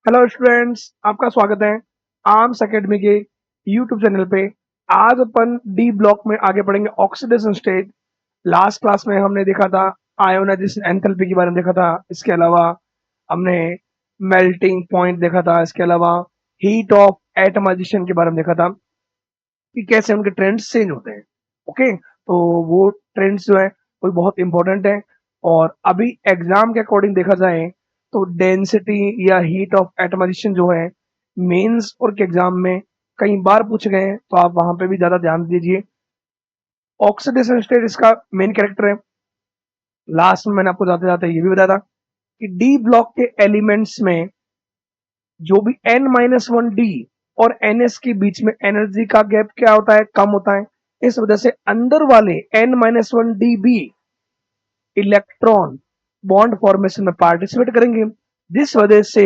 Hello students, आपका स्वागत है आर्म्स एकेडमी के यूट्यूब चैनल पे। आज अपन डी ब्लॉक में आगे पढ़ेंगे ऑक्सीडेशन स्टेट। लास्ट क्लास में हमने देखा था आयोनाइजेशन एंथैल्पी के बारे में देखा था। इसके अलावा हमने मेल्टिंग पॉइंट देखा था। इसके अलावा हीट ऑफ एटमाइजेशन के बारे में देखा था कि कैसे उनके ट्रेंड्स चेंज होते हैं। ओके, तो वो ट्रेंड्स जो है वो बहुत इंपॉर्टेंट है। और अभी एग्जाम के अकॉर्डिंग देखा जाए तो डेंसिटी या हीट ऑफ एटमाइजेशन जो है मेंस और के एग्जाम में कई बार पूछे गए हैं, तो आप वहां पे भी ज्यादा ध्यान दीजिए। ऑक्सीडेशन स्टेट इसका मेन कैरेक्टर है। लास्ट में मैंने आपको जाते जाते ये भी बताया था कि डी ब्लॉक के एलिमेंट्स में जो भी n-1 डी और ns के बीच में एनर्जी का गैप क्या होता है, कम होता है। इस वजह से अंदर वाले n-1 डी भी इलेक्ट्रॉन बॉन्ड फॉर्मेशन में पार्टिसिपेट करेंगे, जिस वजह से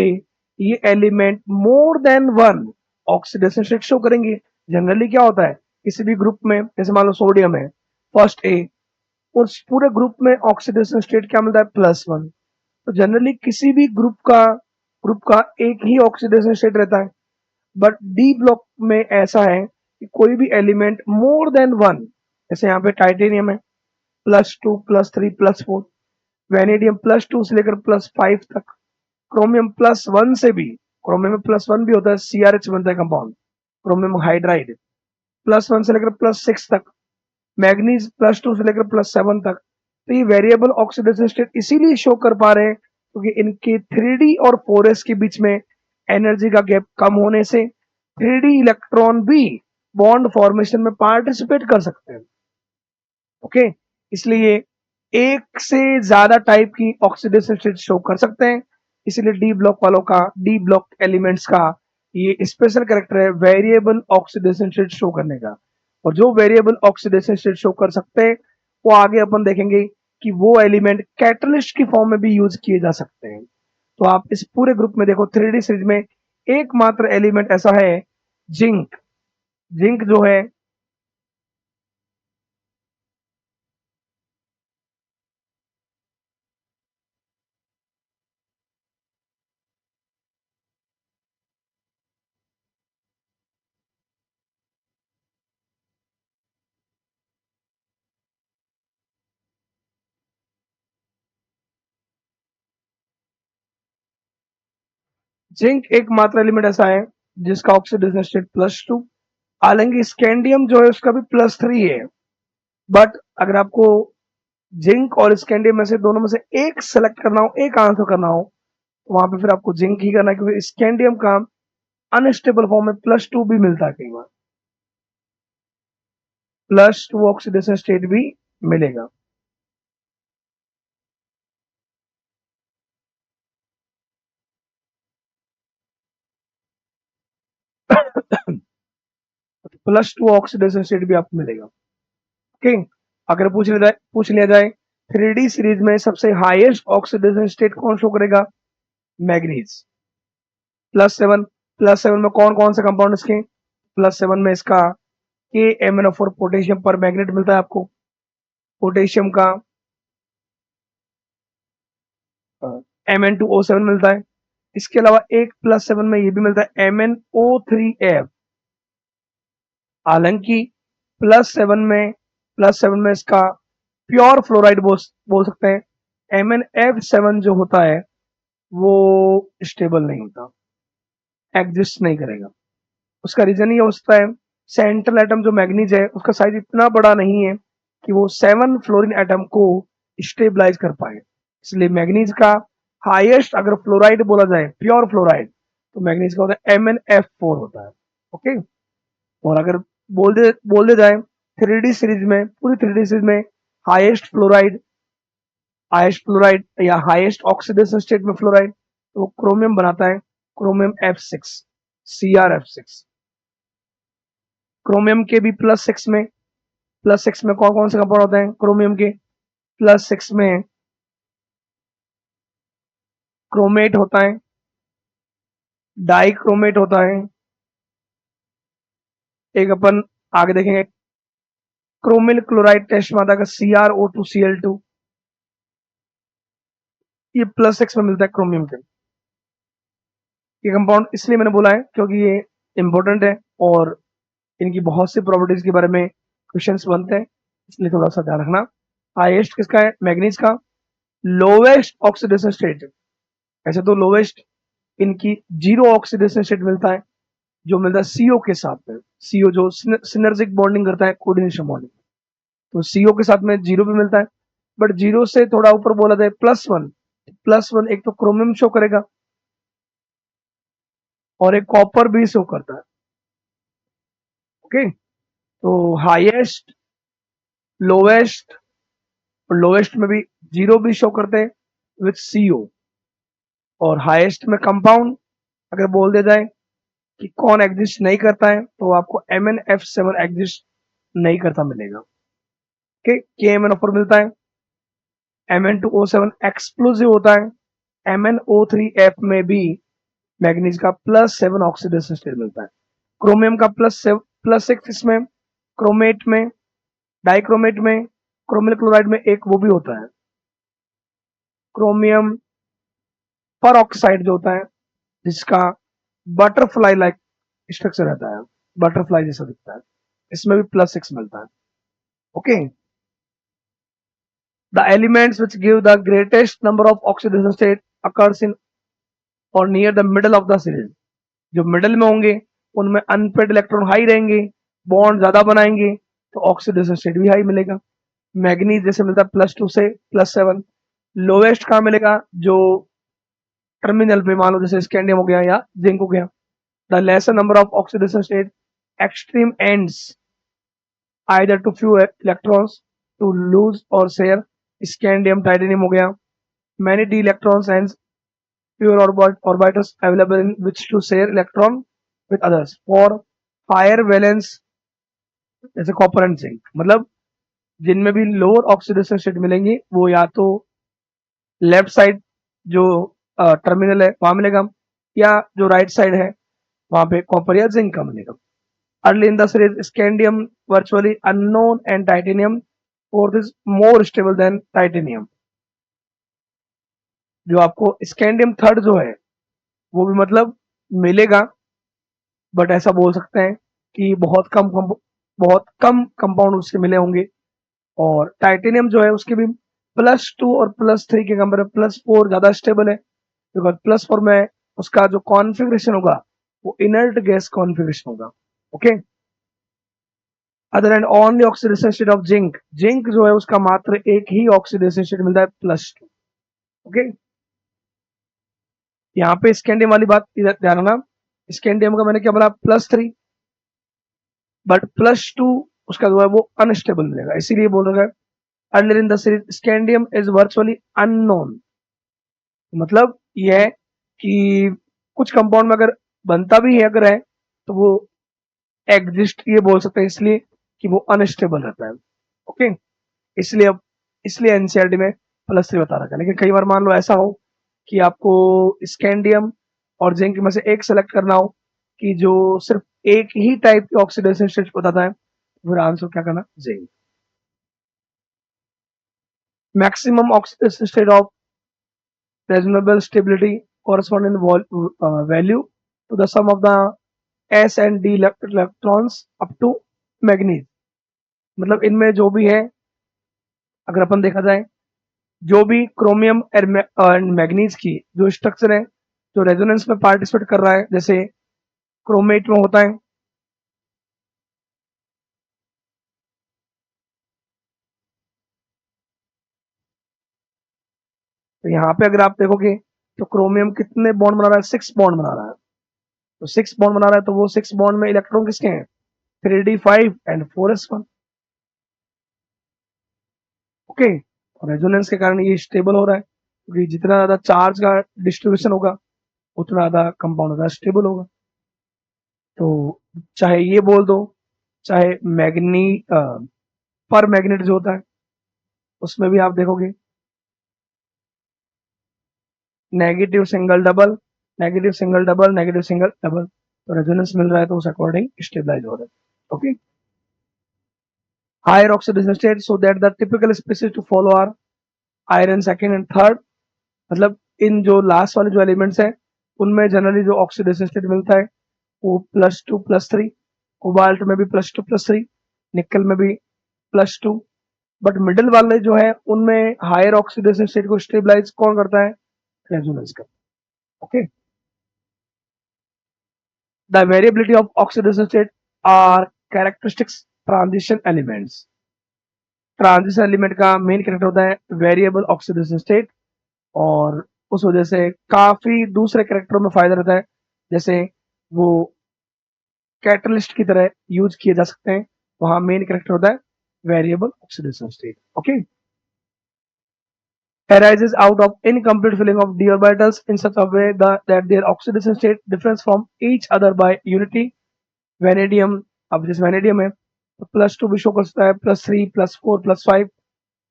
ये element more than one oxidation state show करेंगे। जनरली क्या होता है, किसी भी ग्रुप में जैसे मान लो सोडियम है फर्स्ट ए, उस पूरे ग्रुप में ऑक्सीडेशन स्टेट क्या मिलता है, +1। तो जनरली किसी भी ग्रुप का एक ही ऑक्सीडेशन स्टेट रहता है। बट डी ब्लॉक में ऐसा है कि कोई भी एलिमेंट मोर देन वन, जैसे यहाँ पे टाइटेनियम है +2 +3 +4, वेनेडियम +2 से लेकर +5 तक, क्रोमियम +1 से भी, क्रोमियम में +1 भी होता है, CrH बनता है कंपाउंड, क्रोमियम हाइड्राइड, +1 से लेकर +6 तक, मैग्नीज +2 से लेकर +7 तक। तो ये वेरिएबल ऑक्सीडेशन स्टेट इसीलिए शो कर पा रहे हैं क्योंकि इनके 3D और 4s के बीच में एनर्जी का गैप कम होने से 3D इलेक्ट्रॉन भी बॉन्ड फॉर्मेशन में पार्टिसिपेट कर सकते हैं। ओके, इसलिए एक से ज्यादा टाइप की ऑक्सीडेशन स्टेट शो कर सकते हैं। इसलिए डी ब्लॉक वालों का, डी ब्लॉक एलिमेंट्स का ये स्पेशल कैरेक्टर है वेरिएबल ऑक्सीडेशन स्टेट शो करने का। और जो वेरिएबल ऑक्सीडेशन स्टेट शो कर सकते हैं वो आगे अपन देखेंगे कि वो एलिमेंट कैटलिस्ट की फॉर्म में भी यूज किए जा सकते हैं। तो आप इस पूरे ग्रुप में देखो 3D सीरीज में एकमात्र एलिमेंट ऐसा है, जिंक। जिंक जो है जिंक एकमात्र एलिमेंट ऐसा है जिसका ऑक्सीडेशन स्टेट +2। हालांकि स्कैंडियम जो है उसका भी +3 है। बट अगर आपको जिंक और स्कैंडियम में से दोनों में से एक सेलेक्ट करना हो, एक आंसर करना हो, तो वहां पे फिर आपको जिंक ही करना है, क्योंकि स्कैंडियम का अनस्टेबल फॉर्म में +2 भी मिलता है, कई बार +2 ऑक्सीडेशन स्टेट भी मिलेगा। +2 ऑक्सीडेशन स्टेट भी आपको मिलेगा। ओके, अगर पूछ लिया जाए 3D सीरीज में सबसे हाईएस्ट ऑक्सीडेशन स्टेट कौन शो करेगा, मैग्नीज +7। +7 में कौन कौन से कंपाउंड इसके, +7 में इसका KMnO4 पोटेशियम पर मैग्नेट मिलता है आपको, पोटेशियम का Mn2O7 मिलता है। इसके अलावा एक +7 में ये भी मिलता है MnO3F। हालांकि प्लस सेवन में इसका प्योर फ्लोराइड बोल सकते हैं। MnF7 जो होता है वो स्टेबल नहीं होता, एग्जिस्ट नहीं करेगा। उसका रीजन ये हो सकता है, सेंट्रल एटम जो मैग्नीज है उसका साइज इतना बड़ा नहीं है कि वो 7 फ्लोरीन एटम को स्टेबलाइज कर पाए। इसलिए मैग्नीज का हाईएस्ट अगर फ्लोराइड बोला जाए, प्योर फ्लोराइड, तो मैग्नीज का होता है MnF4 होता है। ओके, और अगर बोल दे जाए 3D सीरीज में, पूरी 3D सीरीज में हाईएस्ट फ्लोराइड या हाईएस्ट ऑक्सीडेशन स्टेट में फ्लोराइड तो क्रोमियम बनाता है, क्रोमियम F6, CrF6। क्रोमियम के भी प्लस सिक्स में कौन कौन से कंपाउंड होते हैं, क्रोमियम के +6 में क्रोमेट होता है, डाइक्रोमेट होता है, एक अपन आगे देखेंगे क्रोमिल क्लोराइड टेस्ट में आता है CrO2Cl2। ये +6 में मिलता है क्रोमियम के। ये कंपाउंड इसलिए मैंने बोला है क्योंकि ये इंपॉर्टेंट है और इनकी बहुत सी प्रॉपर्टीज के बारे में क्वेश्चंस बनते हैं, इसलिए थोड़ा सा ध्यान रखना। हाईएस्ट किसका है? मैग्नीज का। लोवेस्ट ऑक्सीडेशन स्टेट, ऐसे तो लोवेस्ट इनकी जीरो ऑक्सीडेशन स्टेट मिलता है, जो मिलता है सीओ के साथ में। सीओ जो सिनर्जिक बॉन्डिंग करता है, कोऑर्डिनेशन बॉन्डिंग, तो सीओ के साथ में जीरो भी मिलता है। बट जीरो से थोड़ा ऊपर बोला जाए +1, +1 एक तो क्रोमियम शो करेगा और एक कॉपर भी शो करता है। ओके, तो हाईएस्ट, लोवेस्ट, और लोवेस्ट में भी जीरो भी शो करते हैं विथ सीओ, और हाईएस्ट में कंपाउंड अगर बोल दिया जाए कि कौन एग्जिस्ट नहीं करता है तो आपको MnF7 एग्जिस्ट नहीं करता मिलेगा। ओके, KMnO4 मिलता है। Mn2O7 एक्सप्लोसिव होता है। MnO3F में भी मैग्नीज का +7 ऑक्सीडेशन स्टेट मिलता है। क्रोमियम का +6 इसमें, क्रोमेट में, डाइक्रोमेट में, क्रोमिल क्लोराइड में एक वो भी होता है क्रोमियम पर ऑक्साइड जो होता है, जिसका बटरफ्लाई लाइक स्ट्रक्चर रहता है, बटरफ्लाई जैसा दिखता है, इसमें भी +6 मिलता है। Okay, the elements which give the greatest number of oxidation state occurs in और near the middle of the series, जो मिडल में होंगे उनमें अनपेड इलेक्ट्रॉन हाई रहेंगे, बॉन्ड ज्यादा बनाएंगे, तो ऑक्सीडेशन स्टेट भी हाई मिलेगा। मैग्नीज जैसे मिलता है +2 से +7। लोवेस्ट कहाँ मिलेगा? जो टर्मिनल पे, मान लो जैसे स्कैंडियम हो गया या जिंक हो गया। The lesser number of oxidation state extreme ends either too few electrons to lose और शेयर, स्कैंडियम टाइटेनियम हो गया। Many d electrons and pure orbitals available in which to share electron with others for higher valence, जैसे copper and zinc. मतलब जिनमें भी lower oxidation state मिलेंगी वो या तो लेफ्ट साइड जो टर्मिनल है वहां मिलेगा, या जो राइट साइड है वहां पे कॉपर या जिंक का मिलेगा। Early in the series scandium virtually unknown and titanium fourth is more stable then titanium. जो आपको स्कैंडियम थर्ड जो है वो भी मतलब मिलेगा, बट ऐसा बोल सकते हैं कि बहुत कम कंपाउंड उसके मिले होंगे। और टाइटेनियम जो है उसके भी +2 और +3 के कंपेयर में +4 ज्यादा स्टेबल है, बिकॉज +4 में उसका जो कॉन्फ़िगरेशन होगा वो इनर्ट गैस कॉन्फ़िगरेशन होगा। Okay, other and only oxidation state of zinc, zinc जो है उसका मात्र एक ही ऑक्सीडेशन स्टेट मिलता है +2। ओके, यहाँ पे स्कैंडियम वाली बात ध्यान रखना, स्कैंडियम का मैंने क्या बोला +3, बट +2 उसका जो है वो अनस्टेबल मिलेगा, इसीलिए बोल रहा है earlier in the series scandium is virtually unknown. मतलब ये है कि कुछ कंपाउंड में अगर बनता भी है अगर है तो वो एग्जिस्ट ये बोल सकते हैं, इसलिए कि वो अनस्टेबल रहता है। ओके, इसलिए अब इसलिए एनसीईआरटी में +3 बता रखा है। लेकिन कई बार मान लो ऐसा हो कि आपको स्कैंडियम और जिंक में से एक सेलेक्ट करना हो कि जो सिर्फ एक ही टाइप की ऑक्सीडेशन स्टेट बताता है, फिर आंसर क्या करना? Zinc. Maximum oxidation state of reasonable stability corresponding value to the sum of the s and d electrons up to manganese. मतलब इनमें जो भी है, अगर अपन देखा जाए जो भी क्रोमियम एंड मैग्नीज की जो स्ट्रक्चर है जो रेजोनेंस में पार्टिसिपेट कर रहा है, जैसे क्रोमेट में होता है, तो यहाँ पे अगर आप देखोगे तो क्रोमियम कितने बॉन्ड बना रहा है? 6 बॉन्ड बना रहा है। तो 6 बॉन्ड बना रहा है तो वो 6 बॉन्ड में इलेक्ट्रॉन किसके हैं? 3d5 and 4s1। ओके, और रेजोनेंस के कारण ये स्टेबल हो रहा है, क्योंकि जितना ज्यादा चार्ज का डिस्ट्रीब्यूशन होगा उतना ज्यादा कंपाउंड ज्यादा स्टेबल होगा। तो चाहे ये बोल दो, चाहे मैग्नी पर मैग्नेट जो होता है उसमें भी आप देखोगे negative single double, negative single double, negative single double, तो रेजोनेंस मिल रहा है तो उस अकॉर्डिंग स्टेबलाइज हो रहा है। Okay, higher oxidation state so that the typical species to follow are iron second and third. मतलब इन जो लास्ट वाले जो एलिमेंट्स हैं उनमें जनरली जो ऑक्सीडेशन स्टेट मिलता है वो +2+3, कोबाल्ट में भी +2+3, निकल में भी +2, बट मिडिल वाले जो है उनमें हायर ऑक्सीडेशन स्टेट को स्टेबलाइज कौन करता है? रेजोनेंस का। Okay, the variability of oxidation state are characteristics transition elements. Transition element का मेन कैरेक्टर होता है वेरिएबल ऑक्सीडेशन स्टेट, और उस वजह से काफी दूसरे कैरेक्टरों में फायदा रहता है, जैसे वो कैटलिस्ट की तरह यूज किए जा सकते हैं। वहां मेन कैरेक्टर होता है variable oxidation state. Okay, arises out of incomplete filling of d orbitals in such a way that their oxidation state differs from each other by unity। Vanadium, अब जैसे वेनेडियम है तो +2 भी शो कर सकता है, +3, +4, +5।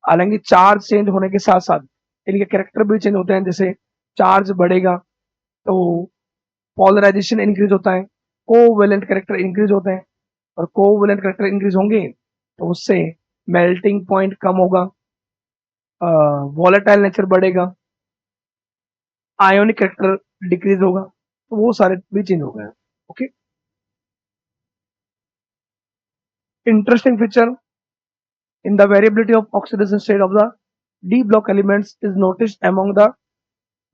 हालांकि चार्ज चेंज होने के साथ साथ इनके कैरेक्टर भी चेंज होते हैं। जैसे चार्ज बढ़ेगा तो पोलराइजेशन इंक्रीज होता है, कोवेलेंट कैरेक्टर इंक्रीज होते हैं, और कोवेलेंट कैरेक्टर इंक्रीज होंगे तो उससे मेल्टिंग पॉइंट कम होगा, वॉलेटाइल नेचर बढ़ेगा, आयोनिक कैरेक्टर डिक्रीज होगा, तो वो सारे भी चेंज हो गए। Okay, interesting feature in the variability of oxidation state of the d block elements is noticed among the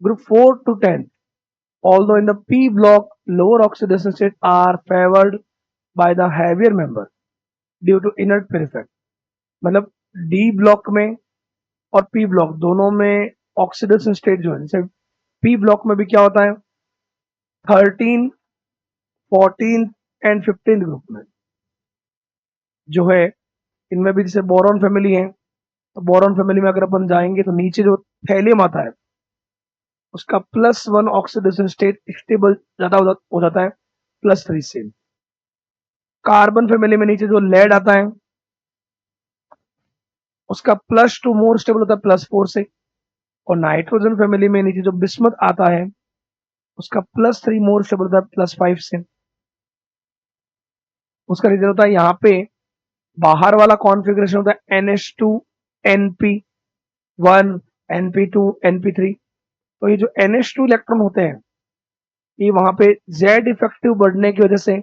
group 4 to 10, although in the p block lower oxidation states are favored by the heavier member due to inert pair effect। मतलब D block में और P block दोनों में oxidation state जो है, जैसे P block में भी क्या होता है 13, 14 एंड 15 ग्रुप में जो है, इनमें भी जैसे बोरॉन फैमिली है, तो बोरॉन फैमिली में अगर अपन जाएंगे तो नीचे जो थैलियम आता है उसका +1 ऑक्सीडेशन स्टेट स्टेबल ज्यादा हो जाता है +3 से। कार्बन फैमिली में नीचे जो लेड आता है उसका +2 मोर स्टेबल होता है +4 से, और नाइट्रोजन फैमिली में नीचे जो बिस्मथ आता है उसका +3 मोर स्टेबल होता है +5 से। उसका रीजन होता है यहाँ पे बाहर वाला कॉन्फ़िगरेशन होता है NH2 NP1 NP2 NP3, तो ये जो NH2 इलेक्ट्रॉन होते हैं ये वहां पे Z इफेक्टिव बढ़ने की वजह से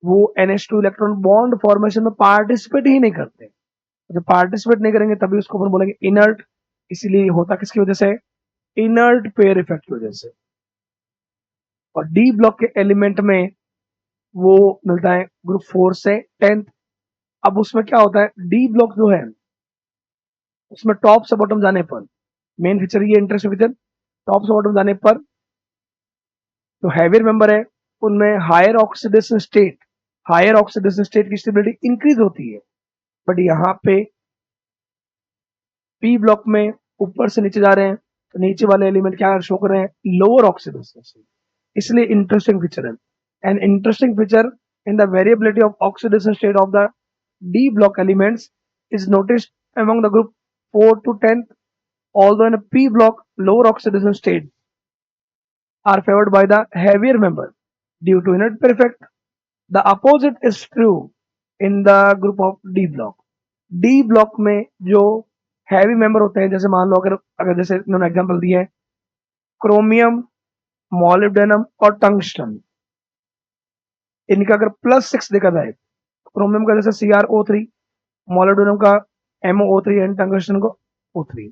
वो NH2 इलेक्ट्रॉन बॉन्ड फॉर्मेशन में पार्टिसिपेट ही नहीं करते। जब पार्टिसिपेट नहीं करेंगे तभी उसको अपन बोलेंगे इनर्ट। इसीलिए होता किसकी वजह से? इनर्ट पेयर इफेक्ट की वजह से। और डी ब्लॉक के एलिमेंट में वो मिलता है ग्रुप 4 से 10। अब उसमें क्या होता है, डी ब्लॉक जो है उसमें टॉप से बॉटम जाने पर मेन फीचर ये इंटरेस्टिंग फीचर, टॉप से बॉटम जाने पर जो हैवियर मेंबर है उनमें हायर ऑक्सीडेशन स्टेट की स्टेबिलिटी इंक्रीज होती है। बट यहाँ पे पी ब्लॉक में ऊपर से नीचे जा रहे हैं तो नीचे वाले एलिमेंट क्या शो कर रहे हैं? Lower oxidation state. इसलिए इंटरेस्टिंग फीचर है। An interesting feature in the variability of oxidation state of the D block elements is noticed among the group 4 to 10, although in a p block lower oxidation states are favored by the heavier member due to inert pair effect। The opposite is true in the group of d block। D block में जो heavy member होते हैं, जैसे मान लो अगर अगर जैसे इन्होंने एग्जांपल दिया है क्रोमियम, मॉलिब्डेनम और टंगस्टन, इनका अगर +6 देखा जाए, क्रोमियम का जैसे CrO3, मॉलिब्डेनम का MoO3 एंड टंगस्टन को O3,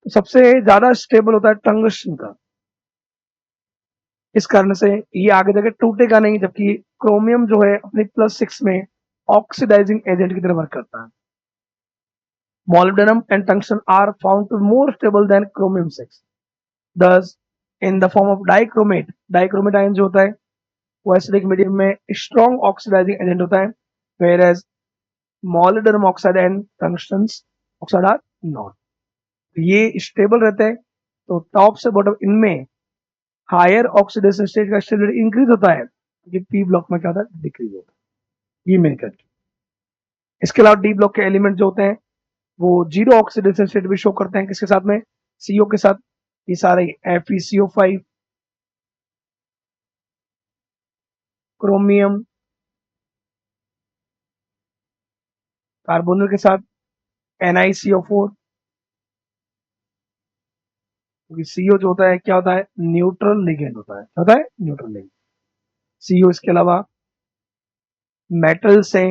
तो सबसे ज्यादा स्टेबल होता है टंगस्टन का। इस कारण से ये आगे जाके टूटेगा नहीं, जबकि क्रोमियम जो है अपनी +6 में ऑक्सीडाइजिंग एजेंट की तरह वर्क करता है। Molybdenum and tungsten are found to be more stable than chromium 6, thus in the form of dichromate। Dichromate ion जो होता है वो एसिडिक मीडियम में स्ट्रॉन्ग ऑक्सीडाइजिंग एजेंट होता है, whereas molybdenum oxide and tungsten oxide are not। ये stable रहते हैं, तो टॉप से बॉटम इनमें हायर ऑक्सीडेशन स्टेट का स्टेबिलिटी इंक्रीज होता है, क्योंकि पी ब्लॉक में क्या होता है? डिक्रीज होता है। ये मेन करके इसके अलावा डी ब्लॉक के एलिमेंट जो होते हैं वो जीरो ऑक्सीडेशन स्टेट भी शो करते हैं, किसके साथ में? सीओ के साथ। ये सारे FeCO5, क्रोमियम, कार्बोनिल के साथ NiCO4, क्योंकि सीओ जो होता है क्या होता है, न्यूट्रल लिगेंड होता है। क्या होता है, न्यूट्रल लिगेंड। सीओ इसके अलावा मेटल से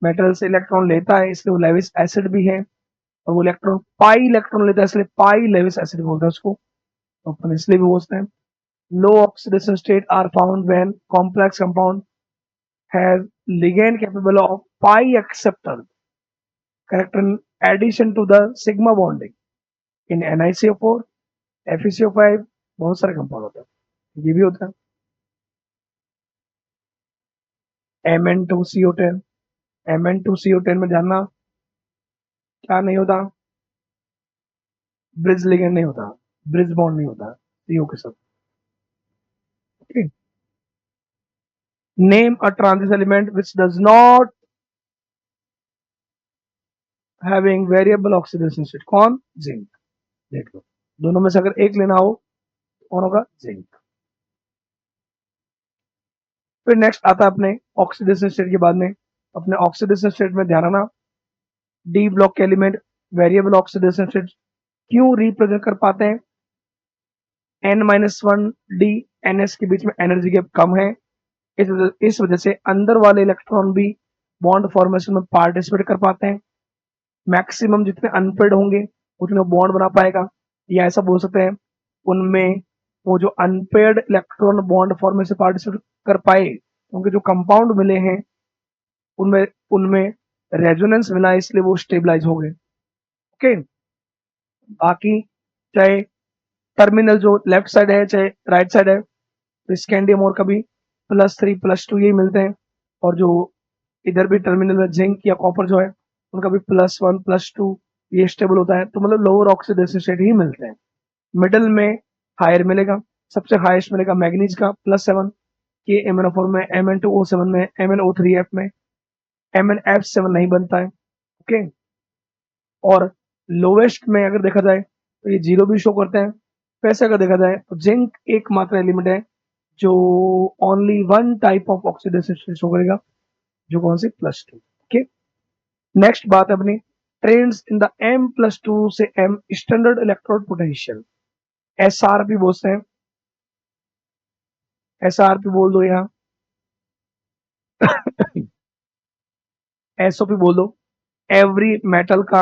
मेटल से इलेक्ट्रॉन लेता है, इसलिए वो लेविस एसिड भी है। और वो इलेक्ट्रॉन पाई इलेक्ट्रॉन लेता है, इसलिए पाई लेविस एसिड बोलते हैं उसको, तो अपन इसलिए भी बोलते हैं। Low oxidation state are found when complex compound has ligand capable of pi acceptor character in addition to the sigma bonding in NiCO4, FeCO5, बहुत सारे कंपाउंड होते हैं, ये भी होता है। Mn2CO10, Mn2CO10 में जानना क्या नहीं होता, ब्रिज लिगेंड नहीं होता, ब्रिज बॉन्ड नहीं होता CO के साथ। Okay, name a transit element which does not having variable oxidation state. कौन, जिंक। देख लो, दोनों में से अगर एक लेना हो कौन होगा, जिंक। फिर नेक्स्ट आता है अपने ऑक्सीडेशन स्टेट के बाद में, अपने ऑक्सीडेशन स्टेट में ध्यान रखना, डी ब्लॉक के एलिमेंट वेरिएबल ऑक्सीडेशन स्टेट क्यों रिप्रेजेंट कर पाते हैं, n-1 डी ns के बीच में एनर्जी गैप कम है, इस वजह से अंदर वाले इलेक्ट्रॉन भी बॉन्ड फॉर्मेशन में पार्टिसिपेट कर पाते हैं। मैक्सिमम जितने अनपेड होंगे उतने बॉन्ड बना पाएगा, या ऐसा बोल सकते हैं उनमें वो जो unpaired electron bond formation participate कर पाए, उनके जो कंपाउंड मिले हैं उनमें उनमें रेजोनेंस मिला, इसलिए वो स्टेबलाइज हो गए। ओके, बाकी चाहे टर्मिनल जो लेफ्ट साइड है चाहे राइट साइड है, तो स्कैंडियम और कभी +3 +2 यही मिलते हैं, और जो इधर भी टर्मिनल में जिंक या कॉपर जो है उनका भी +1 +2 ये स्टेबल होता है, तो मतलब लोअर ऑक्सीडेशन स्टेट ही मिलते हैं। मिडल में हायर मिलेगा, सबसे हाईएस्ट मिलेगा मैग्नीज का +7 के MnO4 में, Mn2O7 में, MnO3F में, MnF7 नहीं बनता है। ओके, और लोवेस्ट में अगर देखा जाए तो ये 0 भी शो करते हैं। वैसे अगर देखा जाए तो जिंक एकमात्र एलिमेंट है जो only one type of oxidation state show करेगा, जो कौन सी, +2। ओके, नेक्स्ट बात है अपनी ट्रेंड्स इन द M+2 से M standard electrode potential, SRP बोलते हैं, SRP बोल दो यहाँ SOP बोल दो। एवरी मेटल का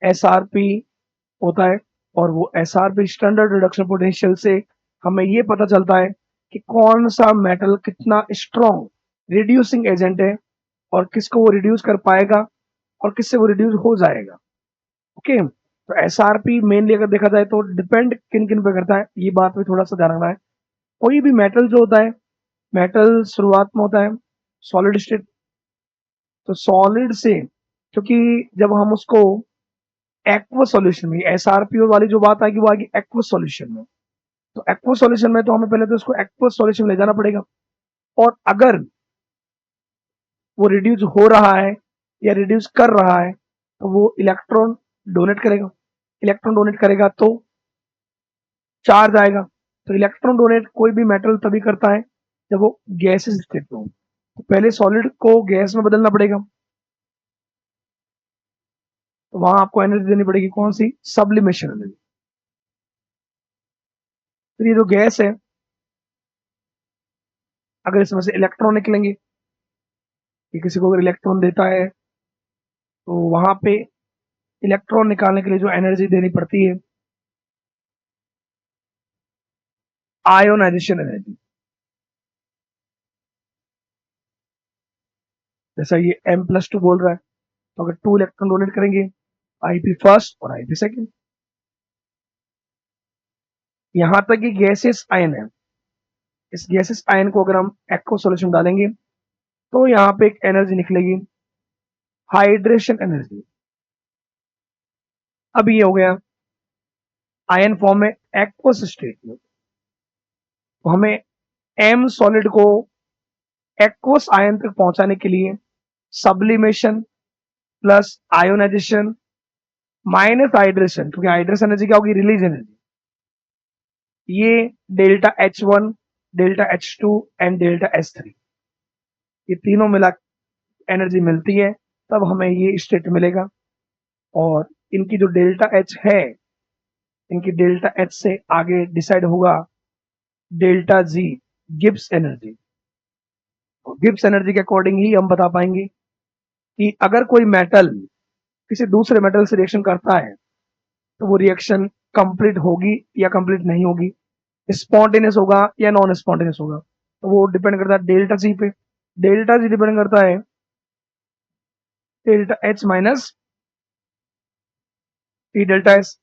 SRP होता है, और वो SRP स्टैंडर्ड रिडक्शन पोटेंशियल से हमें ये पता चलता है कि कौन सा मेटल कितना स्ट्रॉन्ग रिड्यूसिंग एजेंट है, और किसको वो रिड्यूस कर पाएगा और किससे वो रिड्यूस हो जाएगा। ओके, तो SRP मेनली अगर देखा जाए तो डिपेंड किन किन पे करता है, ये बात में थोड़ा सा ध्यान रखना है। कोई भी मेटल जो होता है, मेटल शुरुआत में होता है सॉलिड स्टेट, तो सॉलिड से, क्योंकि जब हम उसको एक्वस सॉल्यूशन में, SRP वाली जो बात आएगी वो आएगी एक्वस सॉल्यूशन में, तो एक्वस सॉल्यूशन में तो हमें पहले तो इसको एक्वस सॉल्यूशन ले जाना पड़ेगा, और अगर वो रिड्यूस हो रहा है या रिड्यूस कर रहा है तो वो इलेक्ट्रॉन डोनेट करेगा, इलेक्ट्रॉन डोनेट करेगा तो चार्ज आएगा। तो इलेक्ट्रॉन डोनेट कोई भी मेटल तभी करता है जब वो गैसेस स्टेट में हो, तो पहले सॉलिड को गैस में बदलना पड़ेगा, तो वहां आपको एनर्जी देनी पड़ेगी, कौन सी, सब्लिमेशन एनर्जी। फिर ये जो गैस है, अगर इसमें से इलेक्ट्रॉन निकलेंगे, कि किसी को अगर इलेक्ट्रॉन देता है तो वहां पे इलेक्ट्रॉन निकालने के लिए जो एनर्जी देनी पड़ती है, आयोनाइजेशन एनर्जी। जैसा ये M+2 बोल रहा है, तो अगर 2 इलेक्ट्रॉन डोनेट करेंगे, IP फर्स्ट और IP सेकंड, यहां तक कि गैसेस आयन है, इस गैसेस आयन को अगर हम एक्व सॉल्यूशन डालेंगे तो यहाँ पे एक एनर्जी निकलेगी, हाइड्रेशन एनर्जी। अब ये हो गया आयन फॉर्म में एक्वस स्टेट में, तो हमें M सॉलिड को एक्वस आयन तक पहुंचाने के लिए sublimation plus ionization minus hydration, क्योंकि हाइड्रेशन एनर्जी क्या होगी, रिलीज एनर्जी, ये ΔH1, ΔH2 एंड ΔS3, ये तीनों मिला एनर्जी मिलती है, तब हमें ये स्टेट मिलेगा। और इनकी जो ΔH है इनकी डेल्टा एच से आगे डिसाइड होगा delta G, Gibbs energy. Gibbs energy के अकॉर्डिंग ही हम बता पाएंगे कि अगर कोई मेटल किसी दूसरे मेटल से रिएक्शन करता है तो वो रिएक्शन कंप्लीट होगी या कंप्लीट नहीं होगी, स्पॉन्टेनियस होगा या नॉन स्पॉन्टेनियस होगा। तो वो डिपेंड करता है डेल्टा जी पे। डेल्टा जी डिपेंड करता है delta H minus T delta S.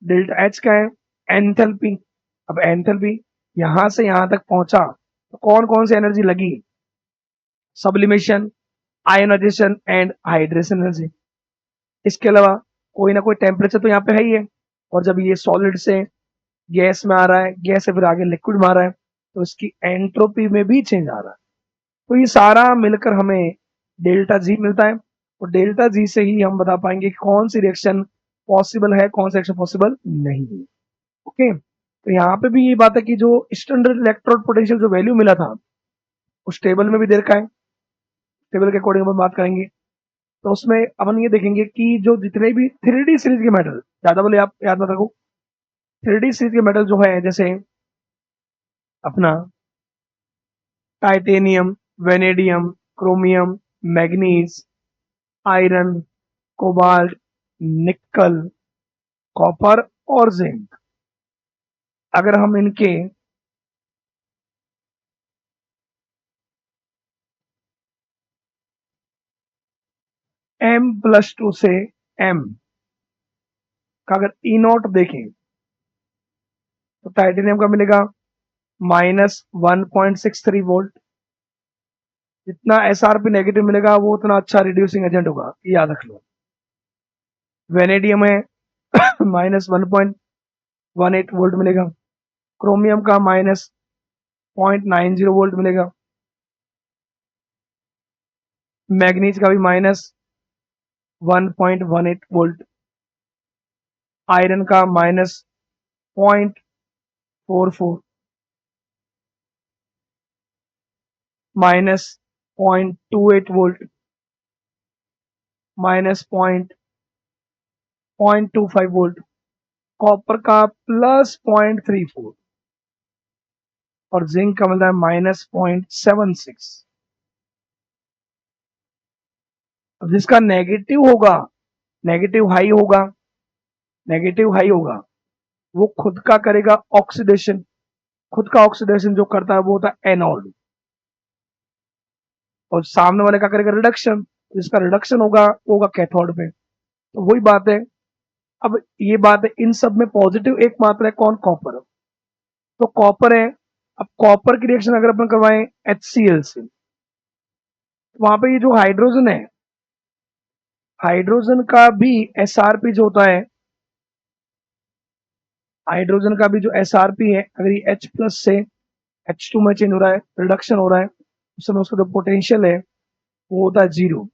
Delta H क्या है? एंथैल्पी। अब एंथैल्पी यहां से यहां तक पहुंचा तो कौन कौन सी एनर्जी लगी? Sublimation, ionization and hydration energy. इसके अलावा कोई ना कोई टेम्परेचर तो यहाँ पे है ही है, और जब ये सॉलिड से गैस में आ रहा है, गैस से फिर आगे लिक्विड में आ रहा है, तो इसकी एंट्रोपी में भी चेंज आ रहा है। तो ये सारा मिलकर हमें डेल्टा जी मिलता है, और डेल्टा जी से ही हम बता पाएंगे कि कौन सी रिएक्शन पॉसिबल है, कौन सी रिएक्शन पॉसिबल नहीं है। ओके, तो यहाँ पे भी ये बात है कि जो स्टैंडर्ड इलेक्ट्रोड पोटेंशियल जो वैल्यू मिला था उस टेबल में भी दे रखा है, टेबल के अकॉर्डिंग हम बात करेंगे। तो उसमें अपन ये देखेंगे कि जो जितने भी 3D सीरीज के मेटल, ज्यादा बोले आप याद मत रखो, 3D सीरीज के मेटल जो है जैसे अपना titanium, vanadium, chromium, manganese, iron, cobalt, निकल, कॉपर और जिंक, अगर हम इनके M+2 से M का अगर ई नॉट देखें तो टाइटेनियम का मिलेगा -1.63 वोल्ट। जितना एसआरपी नेगेटिव मिलेगा वो उतना अच्छा रिड्यूसिंग एजेंट होगा, ये याद रख लो। वेनेडियम है -1.18 वोल्ट मिलेगा। क्रोमियम का -0.90 वोल्ट मिलेगा। मैग्नीज का भी -1.18 वोल्ट। आयरन का -0.44, -0.28 वोल्ट, -0.25 वोल्ट। कॉपर का +0.34 और जिंक का मिलता है -0.76। अब जिसका नेगेटिव होगा, नेगेटिव हाई होगा, नेगेटिव हाई होगा, वो खुद का करेगा ऑक्सीडेशन। खुद का ऑक्सीडेशन जो करता है वो होता है एनोड, और सामने वाले का करेगा रिडक्शन। जिसका रिडक्शन होगा वो होगा कैथोड पे। तो वही बात है। अब ये बात है, इन सब में पॉजिटिव एकमात्र है कौन? कॉपर। तो कॉपर है। अब कॉपर की रिएक्शन अगर अपन करवाएं HCl से, तो वहां पे ये जो हाइड्रोजन है, हाइड्रोजन का भी SRP जो होता है, हाइड्रोजन का भी जो SRP है, अगर ये H+ से H2 में चेंज हो रहा है, रिडक्शन हो रहा है, उस समय उसका जो पोटेंशियल है वो होता है 0।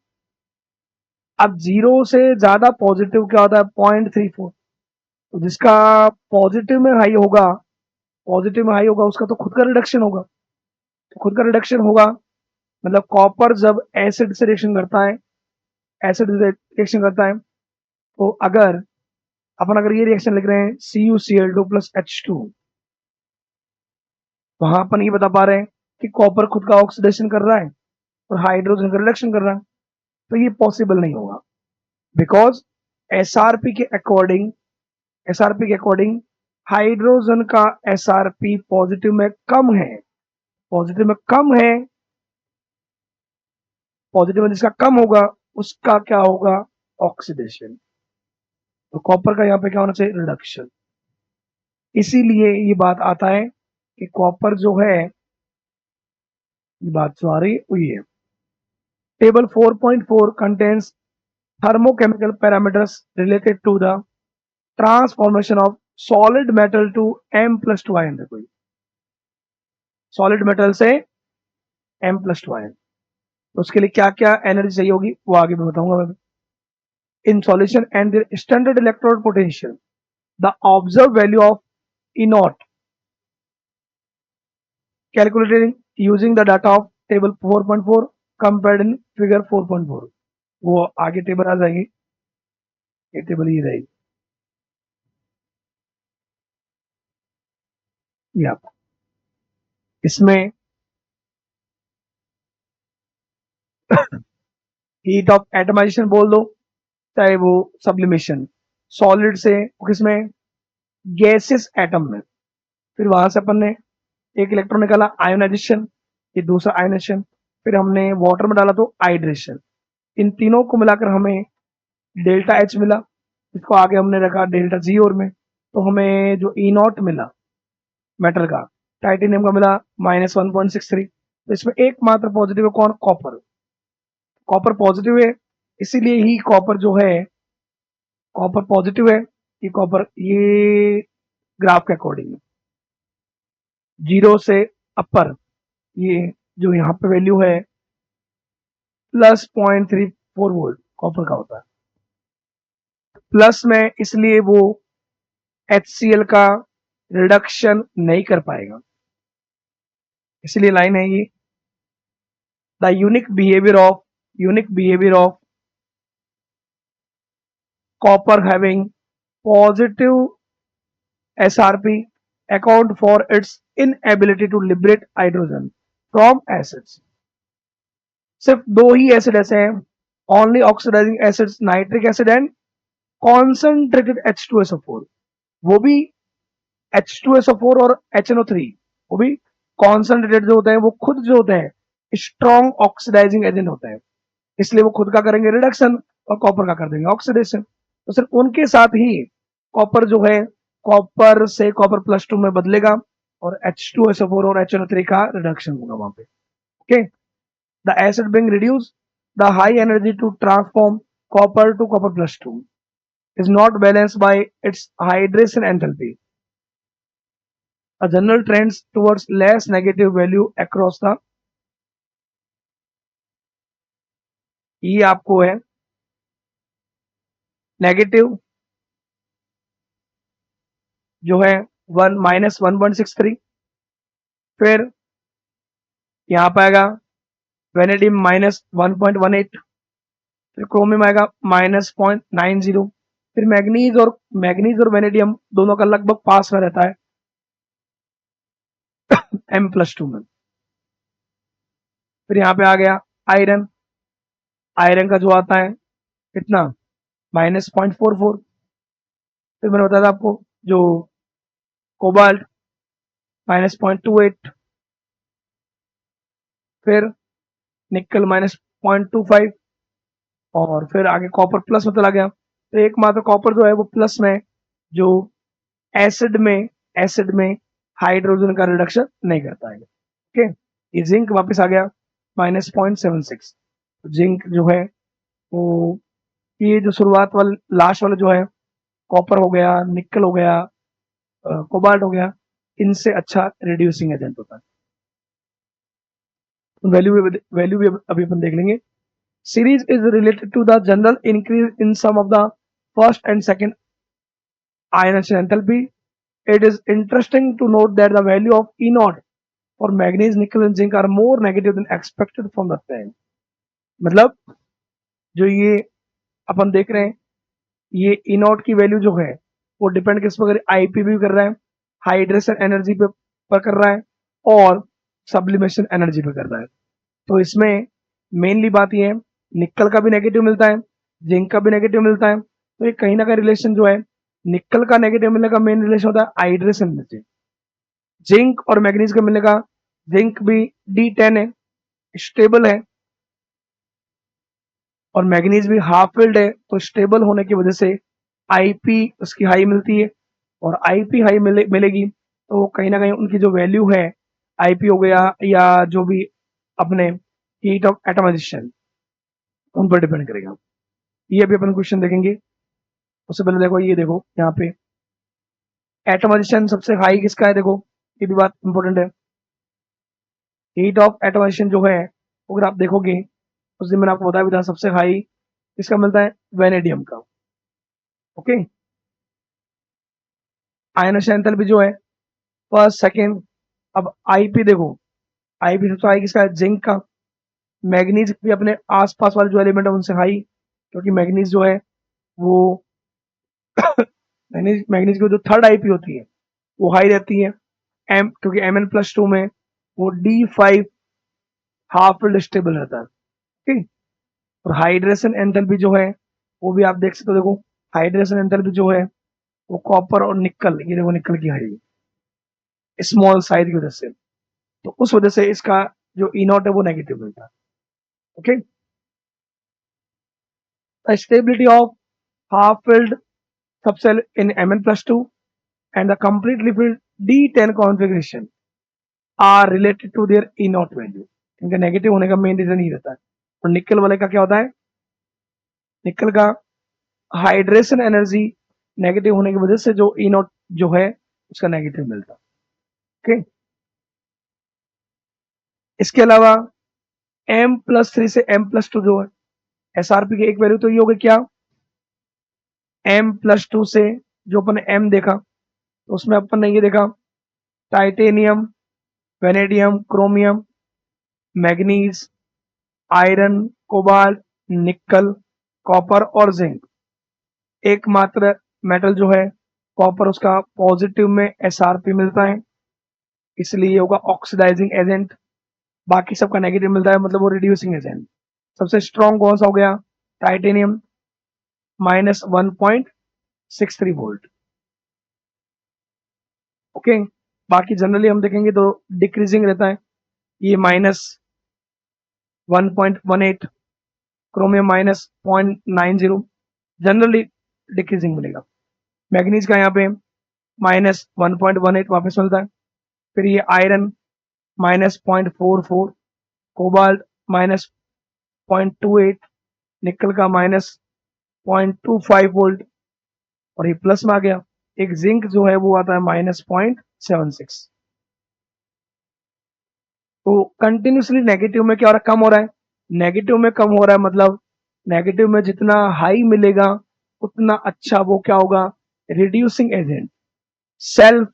अब 0 से ज्यादा पॉजिटिव क्या होता है? 0.34। तो जिसका पॉजिटिव में हाई होगा, पॉजिटिव में हाई होगा, उसका तो खुद का रिडक्शन होगा। तो खुद का रिडक्शन होगा मतलब कॉपर जब एसिड से रिएक्शन करता है, एसिड से रिएक्शन करता है, तो अगर ये रिएक्शन लिख रहे हैं CuCl2 + H2, वहां अपन ये बता पा रहे हैं कि कॉपर खुद का ऑक्सीडेशन कर रहा है और हाइड्रोजन का रिडक्शन कर रहा है। तो ये पॉसिबल नहीं होगा, बिकॉज एसआरपी के अकॉर्डिंग, एसआरपी के अकॉर्डिंग हाइड्रोजन का एसआरपी पॉजिटिव में कम है, पॉजिटिव में कम है, पॉजिटिव में जिसका कम होगा उसका क्या होगा? ऑक्सीडेशन। तो कॉपर का यहाँ पे क्या होना चाहिए? रिडक्शन। इसीलिए ये बात आता है कि कॉपर जो है, ये बात जो आ रही है वो ये है। Table 4.4 contains thermochemical parameters related to the transformation of solid metal to M+2 ion। देखो सॉलिड मेटल से M+2 आयन, तो उसके लिए क्या क्या एनर्जी चाहिए होगी वो आगे मैं बताऊंगा मैं। In solution and their standard electrode potential, the observe value of E not calculated using the data of table 4.4 compared in figure 4.4। वो आगे टेबल आ जाएगी, ये टेबल ये रहेगी। या इसमें हीट ऑफ एटमाइजेशन बोल दो, चाहे वो सब्लिमेशन, सॉलिड से किसमें, गैसेस एटम में। फिर वहां से अपन ने एक इलेक्ट्रॉन निकाला आयोनाइजेशन, ये दूसरा आयोनाइजेशन, फिर हमने वाटर में डाला तो हाइड्रेशन। इन तीनों को मिलाकर हमें डेल्टा एच मिला, इसको आगे हमने रखा डेल्टा जी और में। तो हमें जो ई नॉट मिला मेटल का, टाइटेनियम का मिला -1.63। तो इसमें एकमात्र पॉजिटिव है कौन, कॉपर। कॉपर पॉजिटिव है, इसीलिए ही कॉपर जो है, कॉपर पॉजिटिव है, ये कॉपर, ये ग्राफ के अकॉर्डिंग 0 से अपर, ये जो यहाँ पे वैल्यू है +0.34 वोल्ट कॉपर का होता है। प्लस में इसलिए वो HCl का रिडक्शन नहीं कर पाएगा, इसलिए लाइन है ये, the unique behaviour of copper having positive SRP account for its inability to liberate hydrogen from acids। सिर्फ दो ही एसिड ऐसे हैं, only oxidizing acids, nitric acid and concentrated H2SO4। वो भी H2SO4 और HNO3, वो भी कॉन्सेंट्रेटेड जो होते हैं, वो खुद जो होते हैं स्ट्रॉन्ग ऑक्सीडाइजिंग एजेंट होते हैं, इसलिए वो खुद का करेंगे रिडक्शन और कॉपर का कर देंगे ऑक्सीडेशन। तो सिर्फ उनके साथ ही कॉपर जो है, कॉपर से कॉपर +2 में बदलेगा और H2SO4 और HNO3 का रिडक्शन होगा वहां पे। Okay, the acid being reduced, the high energy to transform copper to copper +2 is not balanced by its hydration enthalpy, a general trends towards less negative value across the, ये आपको है negative जो है -1.63। फिर यहाँ पे आएगा वेनेडियम -1.18, फिर क्रोमियम आएगा -0.90। फिर मैग्नीज और वेनेडियम दोनों का लगभग पास में रहता है M+2 में। फिर यहाँ पे आ गया आयरन, आयरन का जो आता है कितना, -0.44। फिर मैंने बताया था आपको जो कोबाल्ट -0.28, फिर निकल -0.25, और फिर आगे कॉपर प्लस में चला गया। तो एकमात्र कॉपर जो है वो प्लस में, जो एसिड में हाइड्रोजन का रिडक्शन नहीं कर पाएगा। ओके, ये जिंक वापस आ गया -0.76। जिंक जो है वो, ये जो शुरुआत वाला लास्ट वाला जो है, कॉपर हो गया, निकल हो गया, कोबाल्ट हो गया, इनसे अच्छा रिड्यूसिंग एजेंट होता है। वैल्यू भी अभी अपन देख लेंगे। Series is related to the general increase in sum of the first and second ionization enthalpy. It is interesting to note that the value of E naught for manganese, nickel and zinc are more negative than expected from the time। मतलब जो ये अपन देख रहे हैं, ये ई not की value जो है वो डिपेंड किस पर, आईपी भी कर रहा है, हाइड्रेशन एनर्जी पे पर कर रहा है, और सब्लिमेशन एनर्जी पे कर रहा है। तो इसमें मेनली बात ये है, निकल का भी नेगेटिव मिलता है, जिंक का भी नेगेटिव मिलता है। तो ये कहीं ना कहीं रिलेशन जो है, निकल का नेगेटिव मिलने का मेन रिलेशन होता है हाइड्रेशन से, जिंक और मैग्नीज का मिलने का, जिंक भी D10 है, स्टेबल है, और मैग्नीज भी हाफ फिल्ड है, तो स्टेबल होने की वजह से आईपी उसकी हाई मिलती है, और आईपी हाई मिलेगी तो कहीं ना कहीं उनकी जो वैल्यू है, आईपी हो गया या जो भी अपने हीट ऑफ एटमाइजेशन, उन पर डिपेंड करेगा। ये अभी अपन क्वेश्चन देखेंगे, उससे पहले देखो, ये देखो यहाँ पे एटमाइजेशन सबसे हाई किसका है, देखो ये भी बात इंपॉर्टेंट है। हीट ऑफ एटमाइजेशन जो है, अगर आप देखोगे उस दिन मैंने आपको बताया भी था, सबसे हाई किसका मिलता है, वेनेडियम का। ओके, आयनाइजेशन एंथैल्पी जो है फर्स्ट सेकंड। अब आईपी देखो, आईपी सबसे हाई किसका है, जिंक का। मैग्नीज भी अपने आसपास वाले जो एलिमेंट है उनसे हाई, क्योंकि मैग्नीज जो है वो मैग्नीज की जो थर्ड आईपी होती है वो हाई रहती है। एम, क्योंकि Mn+2 में वो D5 हाफ फील्ड स्टेबल रहता है। ठीक। और हाइड्रेशन एंथैल्पी जो है वो भी आप देख सकते हो, देखो हाइड्रेशन एंथैल्पी जो है वो कॉपर और निकल, ये देखो निकल की हाई स्मॉल साइज की वजह से, तो उस वजह से इसका जो ई नॉट है वो नेगेटिव मिलता है। Okay, stability of half filled subcell in Mn+2 and the completely filled D10 configuration are related to their E naught value। इनका नेगेटिव होने का मेन रीजन ही रहता है। और निकल वाले का क्या होता है, निकल का हाइड्रेशन एनर्जी नेगेटिव होने की वजह से जो ई नॉट जो है उसका नेगेटिव मिलता है। ओके, इसके अलावा M+3 से M+2 जो है एसआरपी की एक वैल्यू तो ये हो गई क्या, M+2 से जो अपन ने M देखा तो उसमें अपन ने ये देखा titanium, vanadium, chromium, manganese, iron, cobalt, निकल, कॉपर और जिंक। एकमात्र मेटल जो है कॉपर, उसका पॉजिटिव में एसआरपी मिलता है, इसलिए ये होगा ऑक्सीडाइजिंग एजेंट। बाकी सबका नेगेटिव मिलता है, मतलब वो रिड्यूसिंग एजेंट। सबसे स्ट्रॉन्ग कौन सा हो गया, टाइटेनियम -1.63 वोल्ट। ओके, बाकी जनरली हम देखेंगे तो डिक्रीजिंग रहता है, ये -1.18, क्रोमियम -0.90, जनरली डिक्रीजिंग मिलेगा। मैग्नीज का यहाँ पे -1.18 वापस मिलता है। फिर ये आयरन -0.44, कोबाल्ट -0.28, निकल का -0.25 वोल्ट, और ये प्लस में आ गया। एक जिंक जो है वो आता है -0.76। तो कंटिन्यूसली नेगेटिव में क्या हो रहा है, कम हो रहा है। नेगेटिव में कम हो रहा है मतलब नेगेटिव में जितना हाई मिलेगा उतना अच्छा वो क्या होगा, रिड्यूसिंग एजेंट, सेल्फ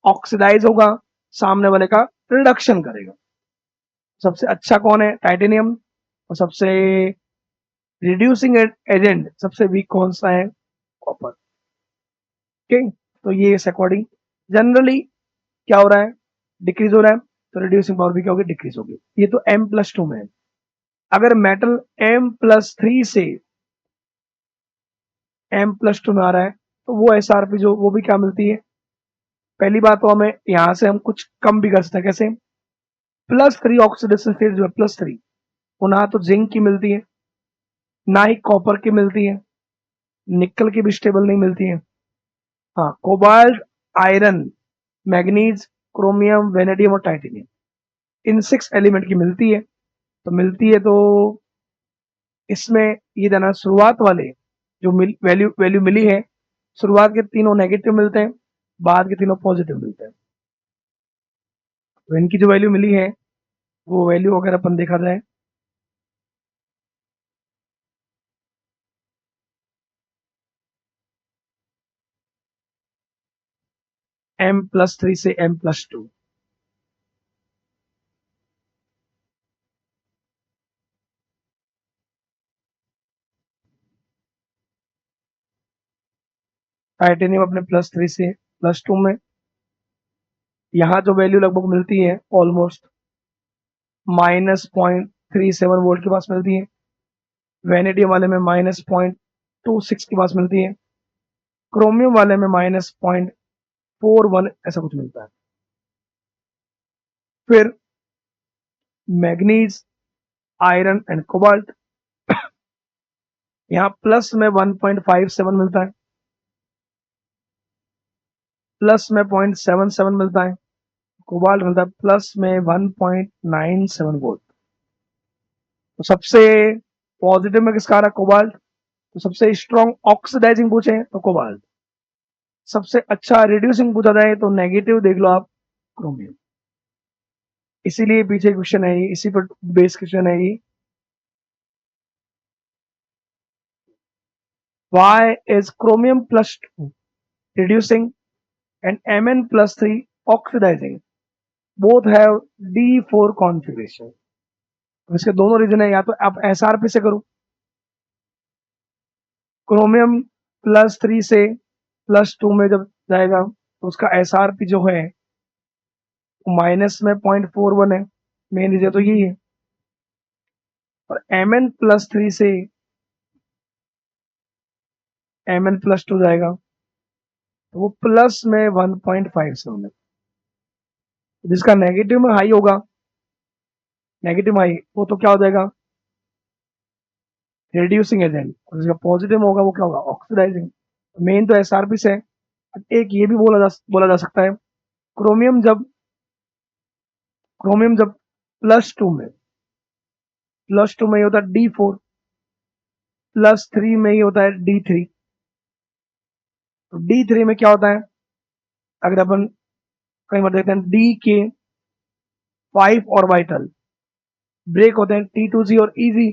ऑक्सीडाइज होगा, सामने वाले का रिडक्शन करेगा। सबसे अच्छा कौन है, टाइटेनियम। और सबसे रिड्यूसिंग एजेंट सबसे वीक कौन सा है, कॉपर। ठीक, तो ये इस अकॉर्डिंग जनरली क्या हो रहा है, डिक्रीज हो रहा है, तो रिड्यूसिंग पावर भी क्या होगी, डिक्रीज होगी। ये तो M+2 में है। अगर मेटल M+3 से M+2 में आ रहा है तो वो एसआरपी जो वो भी क्या मिलती है, पहली बात तो हमें यहां से हम कुछ कम भी कर सकते हैं। कैसे, +3 ऑक्सीडेशन स्टेट जो है +3, वो ना तो जिंक की मिलती है ना ही कॉपर की मिलती है, निकल की भी स्टेबल नहीं मिलती है। हाँ, cobalt, iron, manganese, chromium, vanadium और टाइटेनियम, इन 6 एलिमेंट की मिलती है। तो मिलती है तो इसमें ये देना, शुरुआत वाले जो वैल्यू वैल्यू मिली है, शुरुआत के तीनों नेगेटिव मिलते हैं, बाद के तीनों पॉजिटिव मिलते हैं। तो इनकी जो वैल्यू मिली है वो वैल्यू अगर अपन देखा जाए, M+3 से M+2, टाइटेनियम अपने +3 से +2 में, यहाँ जो वैल्यू लगभग मिलती है ऑलमोस्ट -0.37 वोल्ट के पास मिलती है। वेनेडियम वाले में -0.26 के पास मिलती है। क्रोमियम वाले में -0.41 ऐसा कुछ मिलता है। फिर मैग्नीज, आयरन एंड कोबाल्ट, यहाँ प्लस में 1.57 मिलता है, प्लस में 0.77 मिलता है, कोबाल्ट मिलता है प्लस में 1.97 वोल्ट। तो सबसे पॉजिटिव में किसका आ रहा है, कोबाल्ट। तो सबसे स्ट्रॉन्ग ऑक्सीडाइजिंग पूछे तो कोबाल्ट, सबसे अच्छा रिड्यूसिंग पूछा जाए तो नेगेटिव देख लो आप, क्रोमियम। इसीलिए पीछे क्वेश्चन है ये, इसी पर बेस क्वेश्चन है ये। Why is chromium+2 reducing and Mn+3 oxidizing? Both have D4 configuration। तो इसके दोनों रीजन है, या तो आप एसआरपी से करो, क्रोमियम +3 से +2 में जब जाएगा तो उसका एसआरपी जो है माइनस में 0.41 है, मेन रीजन तो यही है। और Mn+3 से Mn+2 जाएगा तो वो प्लस में 1.57 है, जिसका नेगेटिव में हाई होगा, नेगेटिव हाई वो तो क्या हो जाएगा, रिड्यूसिंग एजेंट, और जिसका पॉजिटिव होगा वो क्या होगा, ऑक्सीडाइजिंग। मेन तो एसआरपी से है। एक ये भी बोला जा सकता है, क्रोमियम जब क्रोमियम जब प्लस टू में ये होता है D4, +3 में ये होता है D3। तो D3 में क्या होता है, अगर अपन कई बार देखते हैं DK5 ऑर्बिटल ब्रेक होते हैं T2Z और EZ।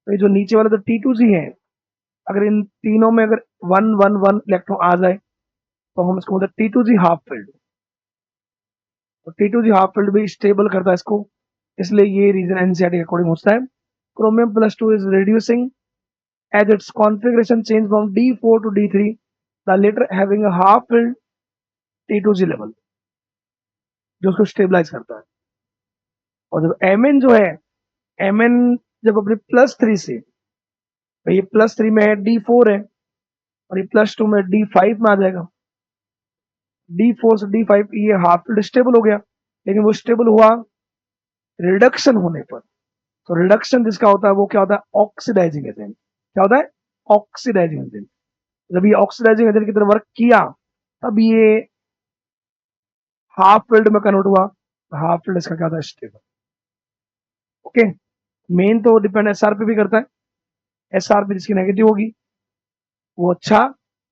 तो ये जो नीचे वाला तो T2Z है, अगर इन तीनों में अगर 111 इलेक्ट्रॉन आ जाए तो हम इसको बोलते हैं T2Z हाफ फील्ड। तो T2Z हाफ फील्ड भी स्टेबल करता है इसको, इसलिए ये रीजन एनसीईआरटी के अकॉर्डिंग होता है। Chromium+2 is reducing as its configuration change from D4 to D3, the latter having a half filled T2Z level, जो उसको स्टेबलाइज करता है। और जब Mn जो है, Mn जब अपने +3 से, भाई ये +3 में है D4 है, और ये +2 में D5 में आ जाएगा। D4 से D5 ये हाफ फील्ड स्टेबल हो गया, लेकिन वो स्टेबल हुआ रिडक्शन होने पर। तो रिडक्शन जिसका होता है वो क्या होता है, ऑक्सीडाइजिंग एजेंट। क्या होता है, ऑक्सीडाइजिंग एजेंट। जब ये ऑक्सीडाइजिंग एजेंट की तरह वर्क किया तब ये हाफ फील्ड में कन्वर्ट हुआ। हाफ फील्ड इसका क्या होता है, स्टेबल। ओके, मेन तो डिपेंड एसआरपी भी करता है। एसआरपी जिसकी नेगेटिव होगी वो अच्छा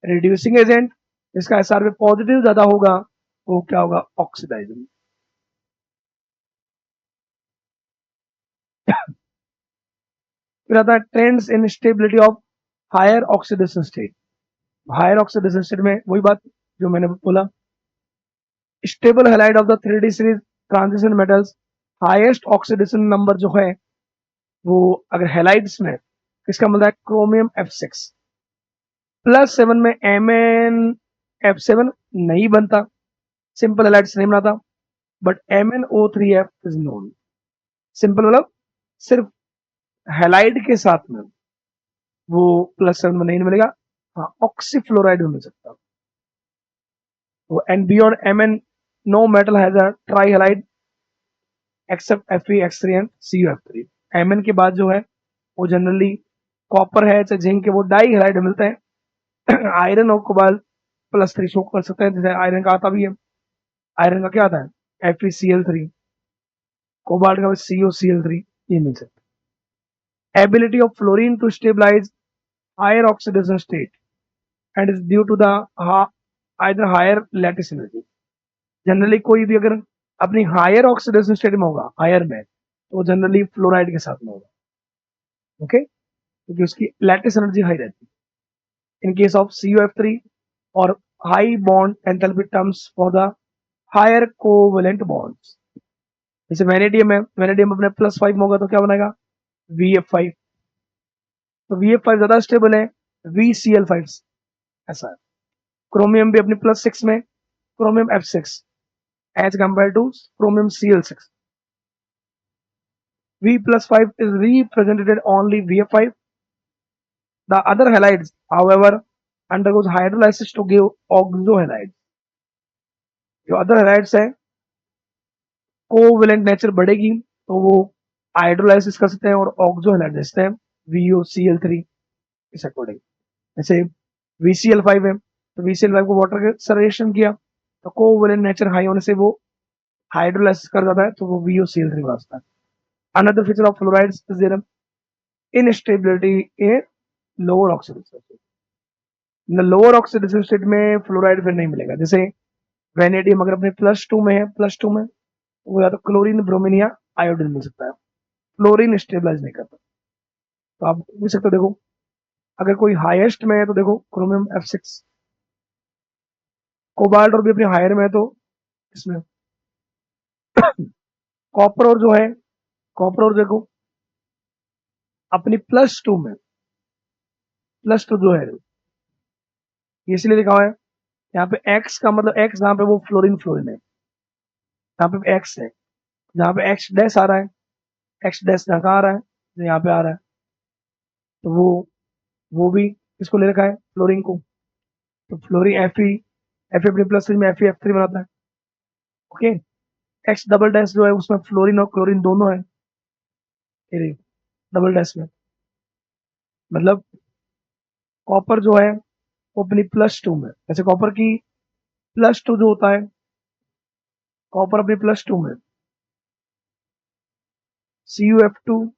रिड्यूसिंग एजेंट, जिसका एसआरपी पॉजिटिव ज्यादा होगा वो क्या होगा, ऑक्सीडाइजिंग। फिर आता है trends in stability of higher oxidation state. Higher oxidation state में वही बात जो मैंने बोला, stable halide of the 3D series transition metals, highest oxidation number जो है वो अगर हैलाइड्स में किसका मिलता है, Chromium-F6। +7 में MnF7 नहीं बनता, सिंपल हैलाइड्स नहीं बनाता, but MnO3F is known. Simple मतलब सिर्फ हैलाइड के साथ में वो +7 में नहीं मिलेगा, हाँ ऑक्सीफ्लोराइड में मिल सकता। तो and beyond Mn no metal has a trihalide except Fe, X3 and CuF3। Mn के बाद जो है वो जनरली कॉपर है चाहे जिंक के, वो डाई हैलाइड मिलते हैं। आयरन और कोबाल्ट +3 शो कर सकते हैं, जैसे आयरन का आता भी है। आयरन का क्या आता है, FeCl3, कोबाल्ट का CuCl3, ये मिल सकता है। Ability of fluorine to stabilize higher oxidation state and is due to the either higher lattice energy. Generally कोई भी अगर अपनी हायर ऑक्सीडेशन स्टेट में होगा, हायर में, तो वो जनरली फ्लोराइड के साथ में होगा। ओके, क्योंकि उसकी लैटिस एनर्जी हाई रहती है। इन केस ऑफ CuF3 और high bond enthalpy terms for the higher covalent bonds. जैसे वेनेडियम है, वेनेडियम अपने +5 में होगा तो क्या बनाएगा, VF5। तो VF5 ज्यादा स्टेबल है VCl5, ऐसा है। क्रोमियम भी अपनी +6 में, Chromium-F6 as compare to Chromium-Cl6। V+5 is represented only VF5. The other halides, however, undergoes hydrolysis to give oxohalides. जो अदर halides है कोवेलेंट नेचर बढ़ेगी तो वो हाइड्रोलाइसिस कर सकते हैं और ऑक्सोहलाइड दे सकते हैं VOCl3 इस अकॉर्डिंग। जैसे VCl5 है तो VCl5 को वाटर के साथ रिएक्शन किया तो कोवेलेंट नेचर हाई होने से वो हाइड्रोलाइसिस कर जाता है तो वो VOCl3 बनाता है। Another feature of fluorides is their instability in lower oxidation state. Lower oxidation state में फ्लोराइड फिर नहीं मिलेगा। जैसे वेनेडियम अगर अपने +2 में है, +2 में वो या तो क्लोरीन, ब्रोमीन या आयोडीन मिल सकता है, फ्लोरीन स्टेबलाइज नहीं करता। तो आप देख सकते हो, देखो अगर कोई हाईएस्ट में है तो देखो Chromium-F6, कोबाल्ट और भी अपने हायर में है तो इसमें कॉपर और जो है, कॉपर और देखो अपनी +2 में, +2 जो है इसलिए लिखा हुआ है यहाँ पे X का मतलब X जहां पे वो फ्लोरीन फ्लोरीन है, यहाँ पे एक्स है, जहाँ पे एक्स डैश आ रहा है, एक्स डैश यहाँ कहाँ आ रहा है, जो यहाँ पे आ रहा है, तो वो भी इसको ले रखा है फ्लोरीन को। तो फ्लोरीन एफ अपने प्लस में Fe बनाता है। ओके, एक्स डबल डैश जो है उसमें फ्लोरीन और क्लोरीन दोनों है, ये डबल डैश में, मतलब कॉपर जो है वो अपनी +2 में, जैसे कॉपर की +2 जो होता है, कॉपर अपनी +2 में CuF2,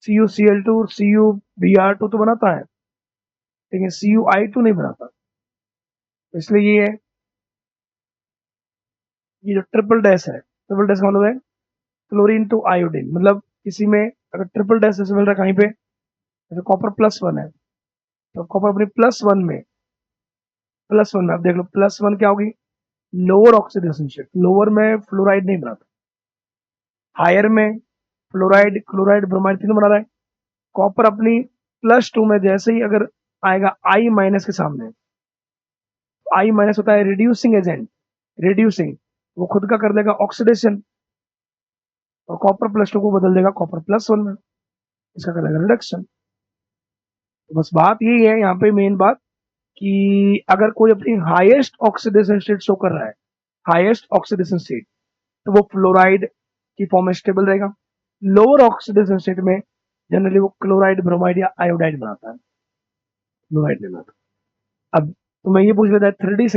CuCl2 और CuBr2 तो बनाता है, लेकिन CuI2 नहीं बनाता। इसलिए ये है, ये जो ट्रिपल डैश है, ट्रिपल डैश का मतलब है क्लोरीन टू आयोडीन, मतलब किसी में अगर ट्रिपल डैश जैसे मिल रहा है कहीं पे, जैसे कॉपर +1 है, तो कॉपर अपनी +1 में आप देख लो +1 क्या होगी, लोअर ऑक्सीडेशन स्टेट, लोअर में फ्लोराइड नहीं बनाता, हायर में फ्लोराइड, क्लोराइड, ब्रोमाइड तीनों बना रहा है। कॉपर अपनी +2 में जैसे ही अगर आएगा I- के सामने, I- होता है रिड्यूसिंग एजेंट, रिड्यूसिंग, वो खुद का कर देगा ऑक्सीडेशन और कॉपर +2 को बदल देगा कॉपर +1 में, इसका कर देगा रिडक्शन। तो बस बात यही है यहाँ पे, मेन बात कि अगर कोई अपनी हाईएस्ट ऑक्सीडेशन स्टेट शो कर रहा है, हाईएस्ट ऑक्सीडेशन स्टेट, तो वो फ्लोराइड की फॉर्म में स्टेबल रहेगा। लोअर ऑक्सीडेशन स्टेट में जनरली वो क्लोराइड, ब्रोमाइड या आयोडाइड बनाता है, फ्लोराइड नहीं बनाता। अब तो मैं ये पूछ लेता है, 3D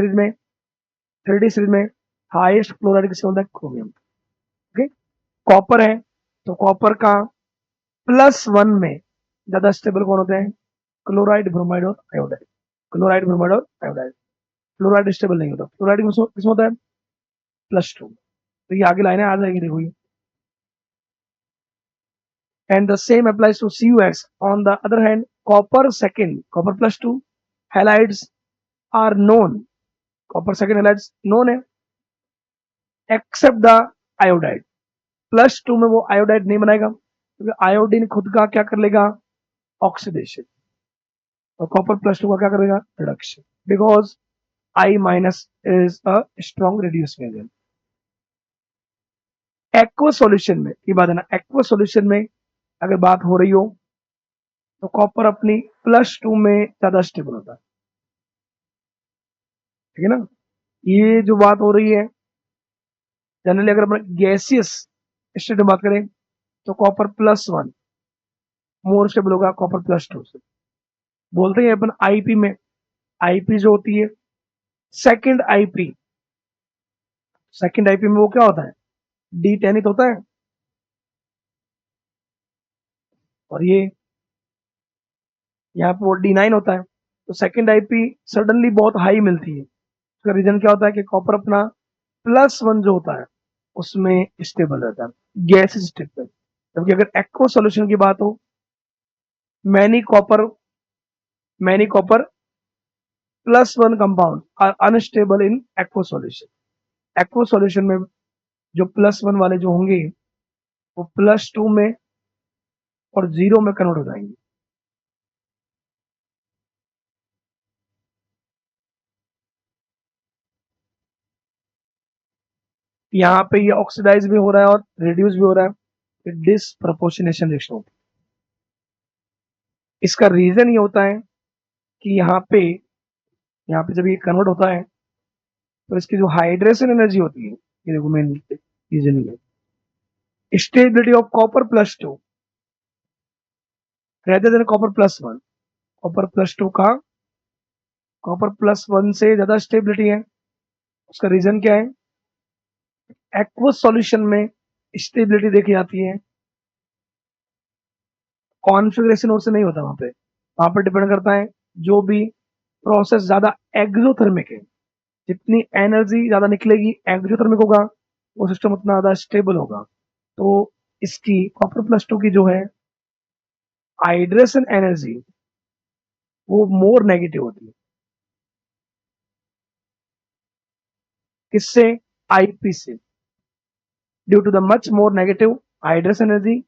सीरीज में हाईएस्ट क्लोराइड किसका होता है, क्रोमियम। ओके, कॉपर है तो कॉपर का +1 में ज्यादा स्टेबल कौन होते हैं, क्लोराइड, ब्रोमाइड और आयोडाइड, क्लोराइड, ब्रोमाइड और आयोडाइड। फ्लोराइड स्टेबल नहीं होता, फ्लोराइड किसमें होता है, +2। तो ये आगे लाइनें आ जाएगी, देखो ये, and the same applies to CuX. On the other hand, copper +2 halides are known. Copper second halides known है, except the iodide. +2 में वो आयोडाइड नहीं बनाएगा, क्योंकि आयोडीन खुद का क्या कर लेगा, ऑक्सीडेशन, और कॉपर +2 का क्या करेगा, reduction, because I- is a strong reducing agent. Aqua solution में की बात है ना, एक्वा सॉल्यूशन में अगर बात हो रही हो तो कॉपर अपनी +2 में ज्यादा स्टेबल होता है, ठीक है ना। ये जो बात हो रही है जनरली, अगर अपन गैसियस स्टेट में बात करें तो कॉपर +1 मोर स्टेबल होगा कॉपर +2 से। बोलते हैं अपन आईपी में, आईपी जो होती है सेकंड आईपी, सेकंड आईपी में वो क्या होता है, D10 होता है, और ये यहाँ पे वो D9 होता है। तो सेकंड आईपी सडनली बहुत हाई मिलती है, उसका रीजन क्या होता है कि कॉपर अपना +1 जो होता है उसमें स्टेबल रहता है गैस स्टेट पे। जबकि अगर एक्वा सॉल्यूशन की बात हो, many copper +1 compound are unstable in aqua solution. Aqua solution में जो +1 वाले जो होंगे वो +2 में और 0 में कन्वर्ट हो जाएंगे। यहाँ पे ये ऑक्सीडाइज भी हो रहा है और रिड्यूस भी हो रहा है, डिसप्रपोर्शनेशन रिएक्शन होती है। इसका रीजन ये होता है कि यहाँ पे जब ये कन्वर्ट होता है तो इसकी जो हाइड्रेशन एनर्जी होती है, ये देखो मेन रीजन ये है, stability of copper +2 rather than copper +1। Copper +2 का कॉपर +1 से ज्यादा स्टेबिलिटी है। उसका रीजन क्या है, एक्वस सॉल्यूशन में स्टेबिलिटी देखी जाती है, कॉन्फ़िगरेशन और से नहीं होता, वहां पर डिपेंड करता है जो भी प्रोसेस ज्यादा एक्सोथर्मिक है, जितनी एनर्जी ज्यादा निकलेगी एक्सोथर्मिक होगा, वो सिस्टम उतना ज्यादा स्टेबल होगा। तो इसकी कॉपर +2 की जो है हाइड्रेशन एनर्जी वो मोर नेगेटिव होती है, किससे, आईपी से, due to the much more negative hydration energy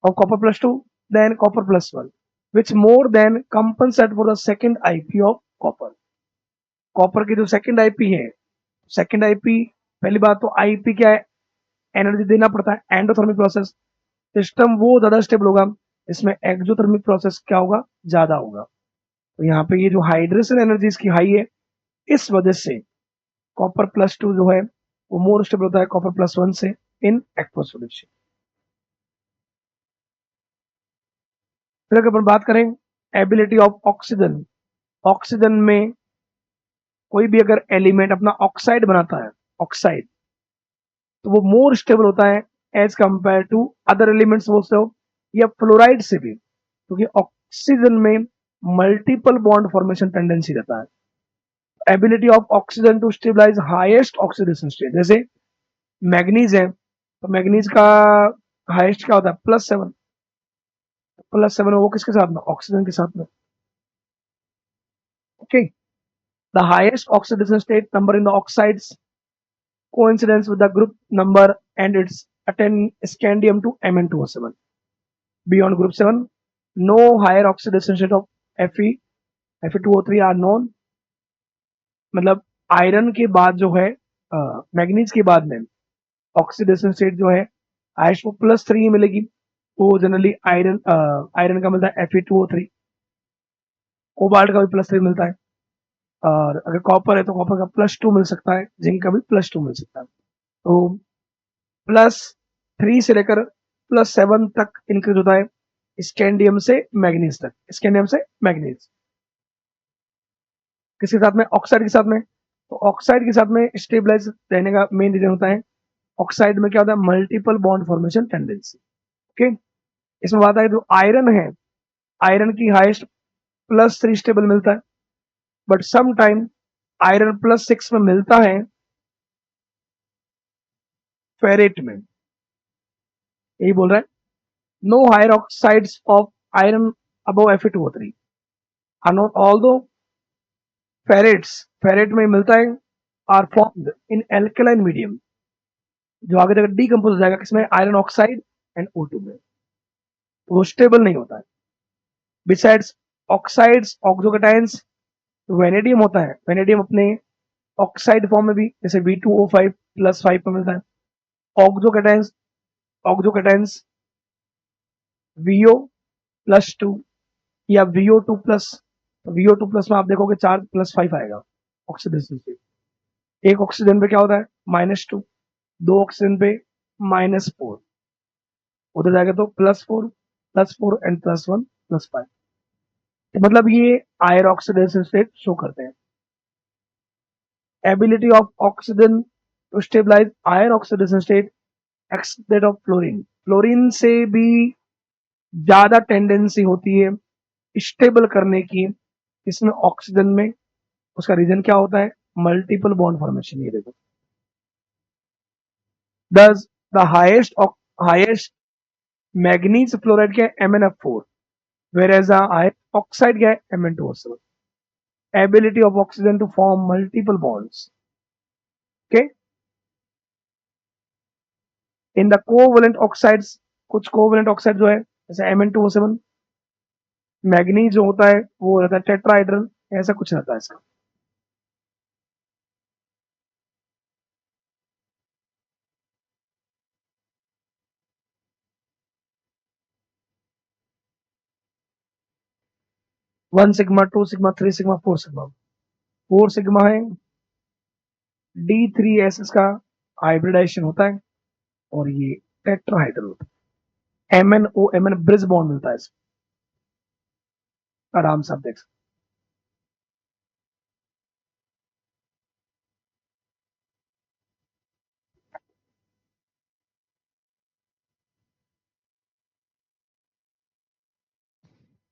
of copper +2 than copper +1, which more than compensate for the second IP of copper। Copper की जो सेकंड आईपी है, सेकंड आईपी, पहली बात तो आईपी क्या है, एनर्जी देना पड़ता है एंडोथर्मिक प्रोसेस, सिस्टम वो ज़्यादा स्टेबल होगा, इसमें एक्सोथर्मिक प्रोसेस क्या होगा, ज़्यादा होगा। तो यहाँ पे ये जो हाइड्रेशन एनर्जी इसकी हाई है, इस वजह से कॉपर प्लस 2 जो है वो मोर स्टेबल होता है कॉपर प्लस 1 से इन एक्वस सॉल्यूशन। फिर अगर अपन बात करें एबिलिटी ऑफ ऑक्सीजन, ऑक्सीजन में कोई भी अगर एलिमेंट अपना ऑक्साइड बनाता है, ऑक्साइड, तो वो मोर स्टेबल होता है as compare to other elements बोलते हो या फ्लोराइड से भी, क्योंकि ऑक्सीजन में मल्टीपल बॉन्ड फॉर्मेशन टेंडेंसी रहता है। Ability of oxygen to stabilize highest oxidation state, जैसे मैग्नीज है तो मैग्नीज का हाईएस्ट क्या होता है, +7, +7 वो किसके साथ में, ऑक्सीजन के साथ में। Okay, the highest oxidation state number in the oxides coincidence with the group number and its attend scandium to Mn2O7. Beyond group 7, no higher oxidation state of Fe, Fe2O3 are known. मतलब iron के बाद जो है manganese के बाद में oxidation state जो है हाईएस्ट को +3 मिलेगी, तो जनरली आयरन आयरन का मिलता है Fe2O3, कोबाल्ट का भी +3 मिलता है, और अगर कॉपर है तो कॉपर का +2 मिल सकता है, जिंक का भी +2 मिल सकता है। तो +3 से लेकर +7 तक इंक्रीज होता है स्कैंडियम से मैग्नीज तक, स्कैंडियम से मैग्नीज किसके साथ में, ऑक्साइड के साथ में। तो ऑक्साइड के साथ में स्टेबलाइज रहने का मेन रीजन होता है ऑक्साइड में क्या होता है, multiple bond formation tendency. Okay, इसमें बात है जो आयरन है, आयरन की हाईएस्ट +3 स्टेबल मिलता है, बट सम टाइम आयरन +6 में मिलता है फेरेट में, यही बोल रहा है। No higher oxides of iron above Fe2O3 are not, although ferrates, ferrate में मिलता है, are formed in alkaline medium, जो आगे जाकर डीकंपोज हो जाएगा किसमें, आयरन ऑक्साइड एंड O2 में, तो वो स्टेबल नहीं होता है। बिसाइड्स ऑक्साइड्स ऑक्सोकेटाइंस, वेनेडियम होता है, वेनेडियम अपने ऑक्साइड फॉर्म में भी जैसे V2O5 +5 पर मिलता है। ऑक्सोकेटाइंस, ऑक्सोकेटाइंस VO+2 या VO2+, VO2+ में आप देखोगे चार्ज +5 आएगा ऑक्सीडेशन से। एक ऑक्सीजन पे क्या होता है, -2, 2 ऑक्सीजन पे -4, उधर जाएगा तो +4, +4 एंड +1 +5, तो मतलब ये हायर ऑक्सीडेशन स्टेट शो करते हैं। Ability of oxygen to stabilize higher oxidation state extent of fluorine, fluorine से भी ज्यादा टेंडेंसी होती है स्टेबल करने की इसमें ऑक्सीजन में। उसका रीजन क्या होता है, मल्टीपल बॉन्ड फॉर्मेशन। ये देखो, दस द हाईएस्ट मैग्नीज फ्लोराइड क्या है, MnF4, whereas the highest oxide क्या है, Mn2O7. Ability of oxygen to form multiple bonds. Okay, in the covalent oxides, कुछ covalent oxide जो है जैसे Mn2O7, मैग्नीज जो होता है वो रहता है टेट्राहाइड्रल, ऐसा कुछ रहता है इसका। One sigma, 2 sigma, 3 sigma, 4 sigma, 4 sigma है, D3S इसका हाइब्रिडाइजेशन होता है और ये टेट्राहाइड्रल होता है। MnO ब्रिज बॉन्ड मिलता है इसमें, आराम से आप देख सकते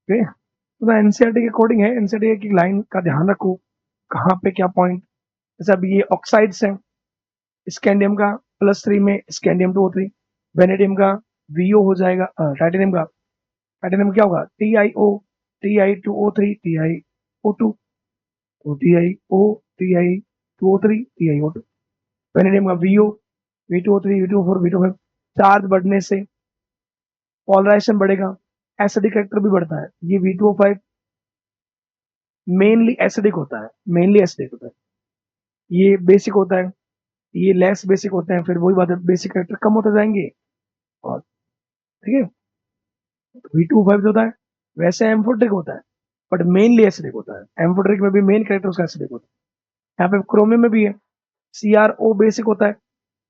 हैं। तो एनसीईआरटी के अकॉर्डिंग है, एनसीईआरटी की लाइन का ध्यान रखो कहाँ पे क्या पॉइंट। जैसे अब ये ऑक्साइड्स हैं, स्कैंडियम का +3 में स्कैंडियम 2O3, वेनेडियम का VO हो जाएगा, टाइटेनियम का, टाइटेनियम क्या होगा, TiO, Ti2O3, TiO2, TiO, Ti2O3, TiO2, vanadium का VO, V2O3, V2O4, V2O5, charge बढ़ने से पोलराइजेशन बढ़ेगा, एसिडिक कैरेक्टर भी बढ़ता है। ये V2O5 मेनली एसिडिक होता है, मेनली एसिडिक होता है, ये बेसिक होता है, ये लेस बेसिक होते हैं, फिर वही बात है, बेसिक कैरेक्टर कम होते जाएंगे। और ठीक है, V2O5 जो होता है वैसे एम्फोटेरिक होता है, बट मेनली एसिडिक होता है। एम्फोटेरिक में भी मेन कैरेक्टर उसका एसिडिक होता है। यहाँ पे क्रोमियम में भी है, CrO बेसिक होता है,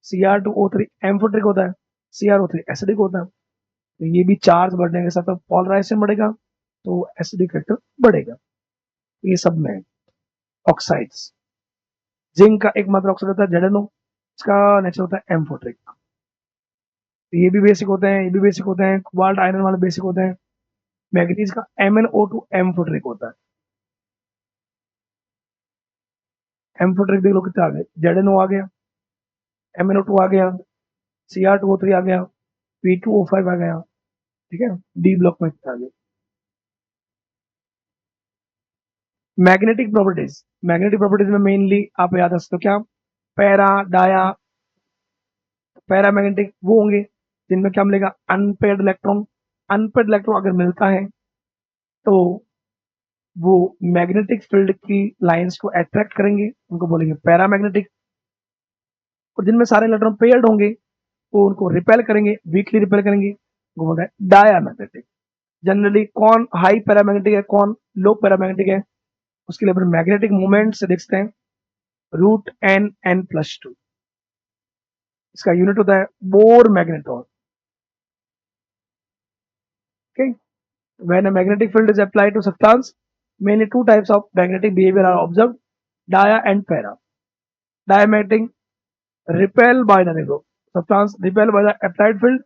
Cr2O3 एम्फोटेरिक होता है, CrO3 एसिडिक होता है। तो ये भी चार्ज बढ़ने के साथ तो पॉलराइजेशन बढ़ेगा, तो एसिडिक कैरेक्टर बढ़ेगा। तो ये सब में ऑक्साइड्स, जिंक का एकमात्र ऑक्साइड होता है ZnO, इसका नेचर होता है एम्फोटेरिक। तो ये भी बेसिक होते हैं, ये भी बेसिक होते हैं, कोबाल्ट आयरन वाले बेसिक होते हैं। मैग्नीज का MnO2 एम्फोटेरिक होता है। एम्फोटेरिक देख लो कितना आ गया, ZnO आ गया, MnO2 आ गया, Cr2O3 आ गया, V2O5 आ गया। ठीक है, डी ब्लॉक में कितना आ गया। मैग्नेटिक प्रॉपर्टीज, मैग्नेटिक प्रॉपर्टीज में मेनली आप याद रख सकते हो क्या, पैरा डाया। पैरामैग्नेटिक वो होंगे जिनमें क्या मिलेगा, अनपेड इलेक्ट्रॉन। अनपेड इलेक्ट्रॉन अगर मिलता है तो वो मैग्नेटिक फील्ड की लाइंस को अट्रैक्ट करेंगे, उनको बोलेंगे पैरामैग्नेटिक। और जिनमें सारे इलेक्ट्रॉन पेयर्ड होंगे वो उनको रिपेल करेंगे, वीकली रिपेल करेंगे, उनको बोलते हैं डायामैग्नेटिक। जनरली कौन हाई पैरामैग्नेटिक है, कौन लो पैरामैग्नेटिक है, उसके लिए मैग्नेटिक मोमेंट से देखते हैं, √N+2। इसका यूनिट होता है bore magnetron. Okay, when a magnetic field is applied to substance, mainly two types of magnetic behavior are observed: dia and para. Diamagnetic repel by the negative substance, repel by the applied field,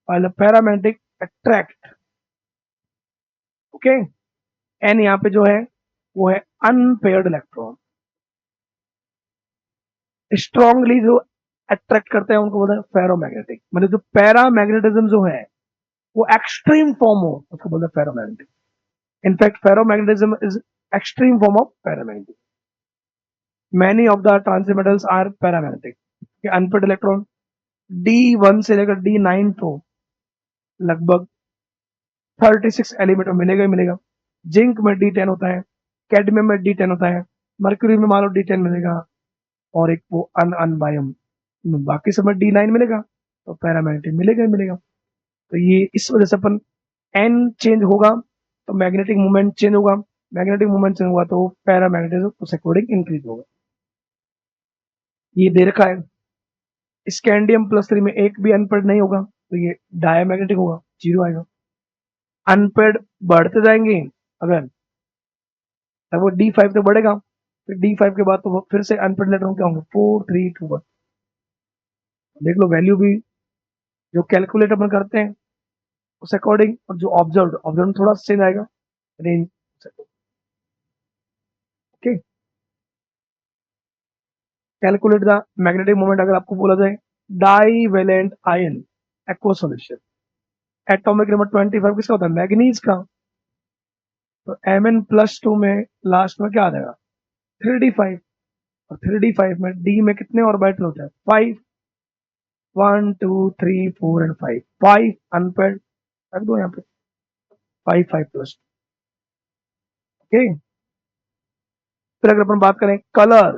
while the paramagnetic attract. Okay, एन यहाँ पे जो है वो है unpaired electron. Strongly जो attract करते हैं उनको बोलते हैं फेरोमैग्नेटिक। मतलब जो पैरामैग्नेटिज्म जो है वो एक्सट्रीम फॉर्म हो उसको बोलते हैं ferromagnetic. In fact ferromagnetism is extreme form of paramagnetic. Many of the transmetals are paramagnetic. Unpaired electron D1 से लेकर D9 तो लगभग 36 एलिमेंट में मिलेगा ही मिलेगा। जिंक में D10 होता है, कैडमियम में D10 होता है, मर्क्यूरी में मान लो D10 मिलेगा, और एक वो अनबायम, बाकी सब में D9 मिलेगा, तो पैरामैग्नेटिक मिलेगा ही मिलेगा। तो ये इस वजह से अपन एन चेंज होगा तो मैग्नेटिक मूवमेंट चेंज होगा, मैग्नेटिक मूवमेंट चेंज होगा तो पैरामैग्नेटिज्म उस अकॉर्डिंग इंक्रीज होगा। ये दे रखा है, स्कैंडियम+3 में एक भी अनपेड नहीं होगा तो ये डायमैग्नेटिक होगा, 0 आएगा। अनपेड बढ़ते जाएंगे, अगर तब वो D5 तो बढ़ेगा, फिर D5 के बाद तो वो फिर से अनपेड इलेक्ट्रॉन क्या होंगे, 4 3 2 1। देख लो वैल्यू भी जो कैलकुलेट अपन करते हैं उस अकॉर्डिंग, और जो ऑब्जर्व ऑब्जर्व थोड़ा चेंज आएगा range. Okay, calculate the magnetic moment अगर आपको बोला जाए divalent ion aqua solution, atomic number 25 किसका होता है, मैग्नीज का। तो Mn+2 में लास्ट में क्या आ जाएगा, 3d5। और 3d5 में d में कितने ऑर्बिटल होते हैं, 5, 1 2 3 4 एंड 5, 5 अनपेड रख दो यहाँ पे, 5 5+2। ओके, फिर अगर अपन बात करें कलर,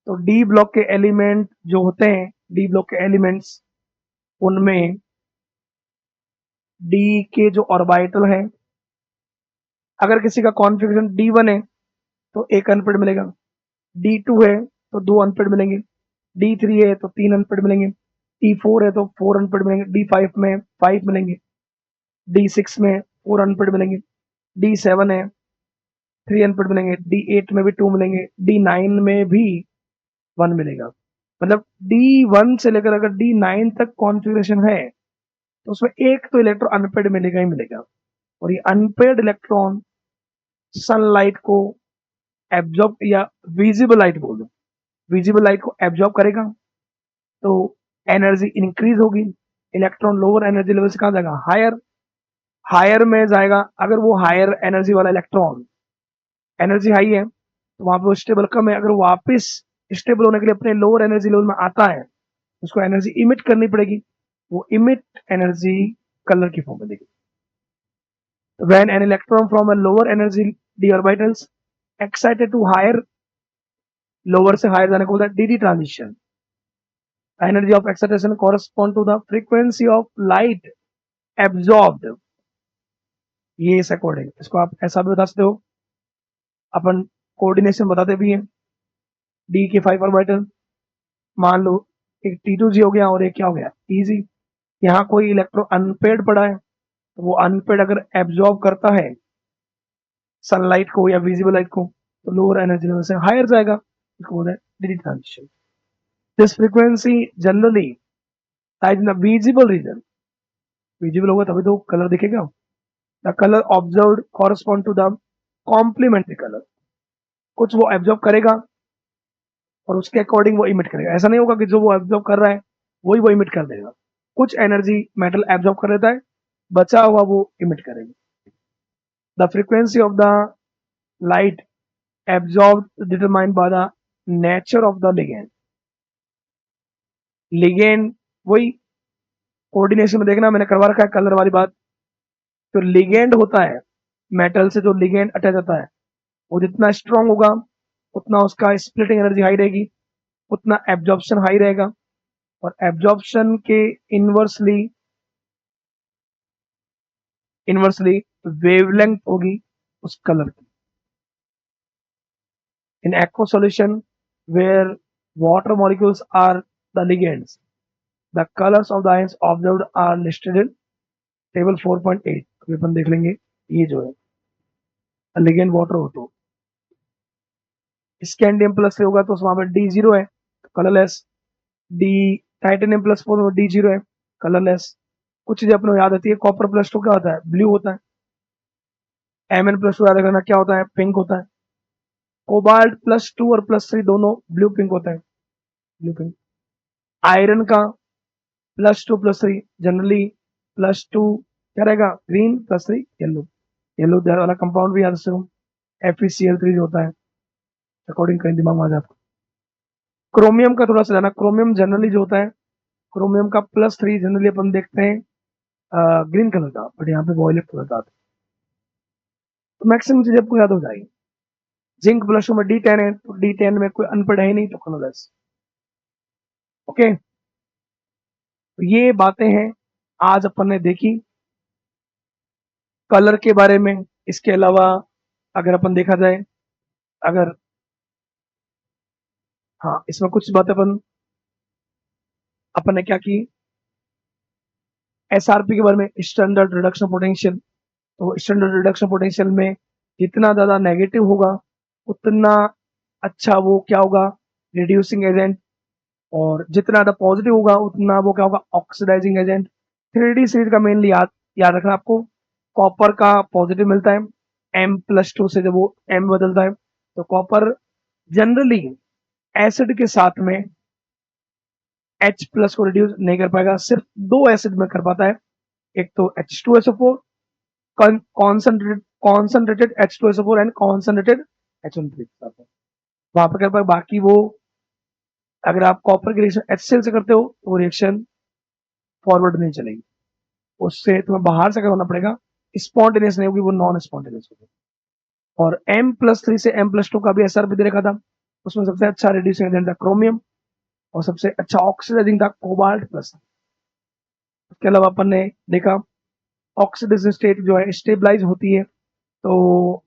तो डी ब्लॉक के एलिमेंट जो होते हैं, डी ब्लॉक के एलिमेंट्स, उनमें डी के जो ऑर्बिटल हैं, अगर किसी का कॉन्फ़िगरेशन D1 है तो एक अनपेड मिलेगा, D2 है तो 2 अनपेड मिलेंगे, D3 है तो 3 अनपेड मिलेंगे, D4 है तो 4 अनपेड मिलेंगे, D5 में 5 मिलेंगे, D6 में 4 अनपेड मिलेंगे, D7 है 3 अनपेड मिलेंगे, D8 में भी 2 मिलेंगे, D9 में भी 1 मिलेगा। मतलब D1 से लेकर अगर D9 तक कॉन्फ़िगरेशन है तो उसमें एक तो इलेक्ट्रॉन अनपेड मिलेगा ही मिलेगा। और ये अनपेड इलेक्ट्रॉन सनलाइट को एब्जॉर्ब, या विजिबल लाइट बोल दो, विजिबल लाइट को एब्जॉर्ब करेगा तो एनर्जी इंक्रीज होगी। इलेक्ट्रॉन लोअर एनर्जी लेवल से कहां जाएगा, हायर, हायर में जाएगा। अगर वो हायर एनर्जी वाला इलेक्ट्रॉन, एनर्जी हाई है तो वहां पे वो स्टेबल कम है, अगर वापस स्टेबल होने के लिए अपने लोअर एनर्जी लेवल में आता है उसको एनर्जी इमिट करनी पड़ेगी, वो इमिट एनर्जी कलर की फॉर्म में देगी। When an electron from a lower energy d orbitals excited to higher, lower से हायर जाने को बोलता है d d transition. Energy of excitation correspond to the frequency of light absorbed. ये इस अकॉर्डिंग, इसको आप ऐसा भी बता सकते हो, अपन कोऑर्डिनेशन बताते भी हैं। डी के 5 ऑर्बिटल, मान लो एक T2G हो गया और एक क्या हो गया EG। यहाँ कोई इलेक्ट्रॉन अनपेड पड़ा है, तो वो अनपेड अगर एब्जॉर्ब करता है सनलाइट को या विजिबल लाइट को, तो लोअर एनर्जी लेवल से हायर जाएगा, इसको बोलते हैं d transition. This frequency generally lies in the visible region, visible होगा तभी तो कलर दिखेगा। The colour observed correspond to the complementary colour, कुछ वो एब्जॉर्ब करेगा और उसके अकॉर्डिंग वो इमिट करेगा। ऐसा नहीं होगा कि जो वो एब्जॉर्ब कर रहा है वही वो इमिट कर देगा, कुछ एनर्जी मेटल एब्जॉर्ब कर लेता है, बचा हुआ वो इमिट करेगा। The frequency of the light absorb determined by the nature of the ligand. Ligand वही कोऑर्डिनेशन में देखना, मैंने करवा रखा है कलर वाली बात। जो लिगेंड होता है, मेटल से जो लिगेंड अटैच होता है, वो जितना स्ट्रांग होगा उतना उसका स्प्लिटिंग एनर्जी हाई रहेगी, उतना एब्जॉर्प्शन हाई रहेगा, और एब्जॉर्प्शन के इनवर्सली इनवर्सली वेवलेंथ होगी उस कलर की। In aqua solution where water molecules are the ligands, the colours of the ions observed are listed in table 4.8। अभी अपन देख लेंगे, ये जो है लिगेंड वाटर हो तो स्कैंडियम प्लस से होगा तो वहां पर D0 है, कलरलेस। डी टाइटेनियम प्लस 4 में D0 है, कलरलेस। कुछ चीजें अपने याद आती है, कॉपर प्लस 2 क्या होता है, ब्लू होता है। Mn+2 याद रखना क्या होता है, पिंक होता है। कोबाल्ट +2 और +3 दोनों ब्लू पिंक होता है, ब्लू पिंक। आयरन का +2 +3 जनरली +2 क्या रहेगा, ग्रीन, +3 येलो। येलो वाला कंपाउंड भी याद रखो, FeCl3 जो होता है, अकॉर्डिंग कहीं दिमाग में आ जाता है। क्रोमियम का थोड़ा सा जाना, क्रोमियम जनरली जो होता है, क्रोमियम का +3 जनरली अपन देखते हैं ग्रीन कलर का, बट यहाँ पे वॉयलेट कलर का आता है। तो मैक्सिमम चीज आपको याद हो जाएगी। जिंक +2 में D10 है, तो D10 में कोई अनपढ़ है ही नहीं, तो कलरलेस। ओके, तो ये बातें हैं आज अपन ने देखी कलर के बारे में। इसके अलावा अगर अपन देखा जाए, अगर हाँ इसमें कुछ बातें अपन ने क्या की, SRP के बारे में, स्टैंडर्ड रिडक्शन पोटेंशियल। तो स्टैंडर्ड रिडक्शन पोटेंशियल में जितना ज्यादा नेगेटिव होगा उतना अच्छा वो क्या होगा, रिड्यूसिंग एजेंट, और जितना ज्यादा पॉजिटिव होगा उतना वो क्या होगा, ऑक्सीडाइजिंग एजेंट। 3D सीरीज का मेनली याद रखना आपको, कॉपर का पॉजिटिव मिलता है M+2 से, जब वो M बदलता है तो कॉपर जनरली एसिड के साथ में H+ को रिड्यूस नहीं कर पाएगा, सिर्फ दो एसिड में कर पाता है, एक तो H2SO4, concentrated H2SO4 and concentrated H1 वहां पर कर पाएगा। बाकी वो अगर आप कॉपर की रिएक्शन HCl से करते हो तो वो रिएक्शन फॉरवर्ड नहीं चलेगी, उससे तुम्हें बाहर से करवाना पड़ेगा, स्पॉन्टेनियस नहीं होगी, वो नॉन स्पॉन्टेनियस होगी। और M+3 से M+2 का भी SRP दे रखा था, उसमें सबसे अच्छा रिड्यूसिंग एजेंट था क्रोमियम, और सबसे अच्छा ऑक्सीडाइजिंग था कोबाल्ट+। उसके अलावा अपन ने देखा ऑक्सीडेशन स्टेट जो है स्टेबलाइज होती है, तो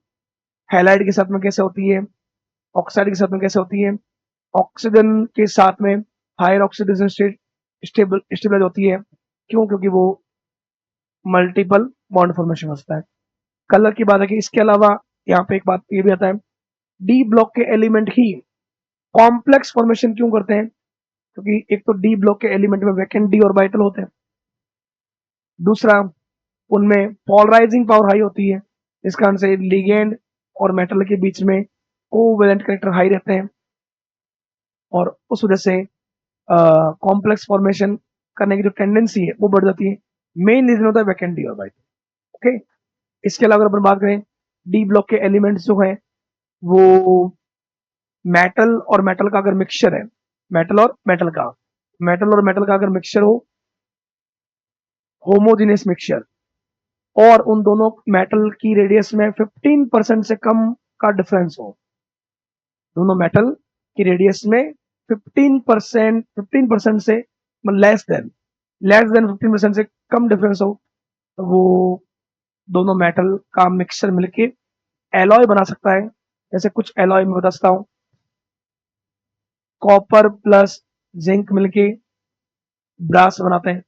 हैलाइड के साथ में कैसे होती है, ऑक्साइड के साथ में कैसे होती है। ऑक्सीजन के साथ में हायर ऑक्सीडेशन स्टेट स्टेबलाइज होती है, क्यों, क्योंकि वो मल्टीपल बॉन्ड फॉर्मेशन होता है। कलर की बात है कि इसके अलावा यहाँ पे एक बात ये भी आता है, डी ब्लॉक के एलिमेंट ही कॉम्प्लेक्स फॉर्मेशन क्यों करते हैं, क्योंकि एक तो डी ब्लॉक के एलिमेंट में वैकेंट डी ऑर्बिटल होते हैं, दूसरा उनमें पोलराइजिंग पावर हाई होती है, इस कारण से लिगेंड और मेटल के बीच में कोवेलेंट कैरेक्टर हाई रहते हैं, और उस वजह से कॉम्प्लेक्स फॉर्मेशन करने की जो टेंडेंसी है वो बढ़ जाती है। मेन रीजन होता है वैकेंट डी ऑर्बिटल। ओके, इसके अलावा अगर अपन बात करें, डी ब्लॉक के एलिमेंट्स जो है वो मेटल और मेटल का अगर मिक्सचर है, मेटल और मेटल का अगर मिक्सचर हो, होमोजेनियस मिक्सचर, और उन दोनों मेटल की रेडियस में 15% से कम का डिफरेंस हो, दोनों मेटल की रेडियस में 15% से लेस देन 15% से कम डिफरेंस हो तो वो दोनों मेटल का मिक्सचर मिलके एलॉय बना सकता है। जैसे कुछ एलॉय मैं बताता हूँ, कॉपर प्लस जिंक मिलके ब्रास बनाते हैं,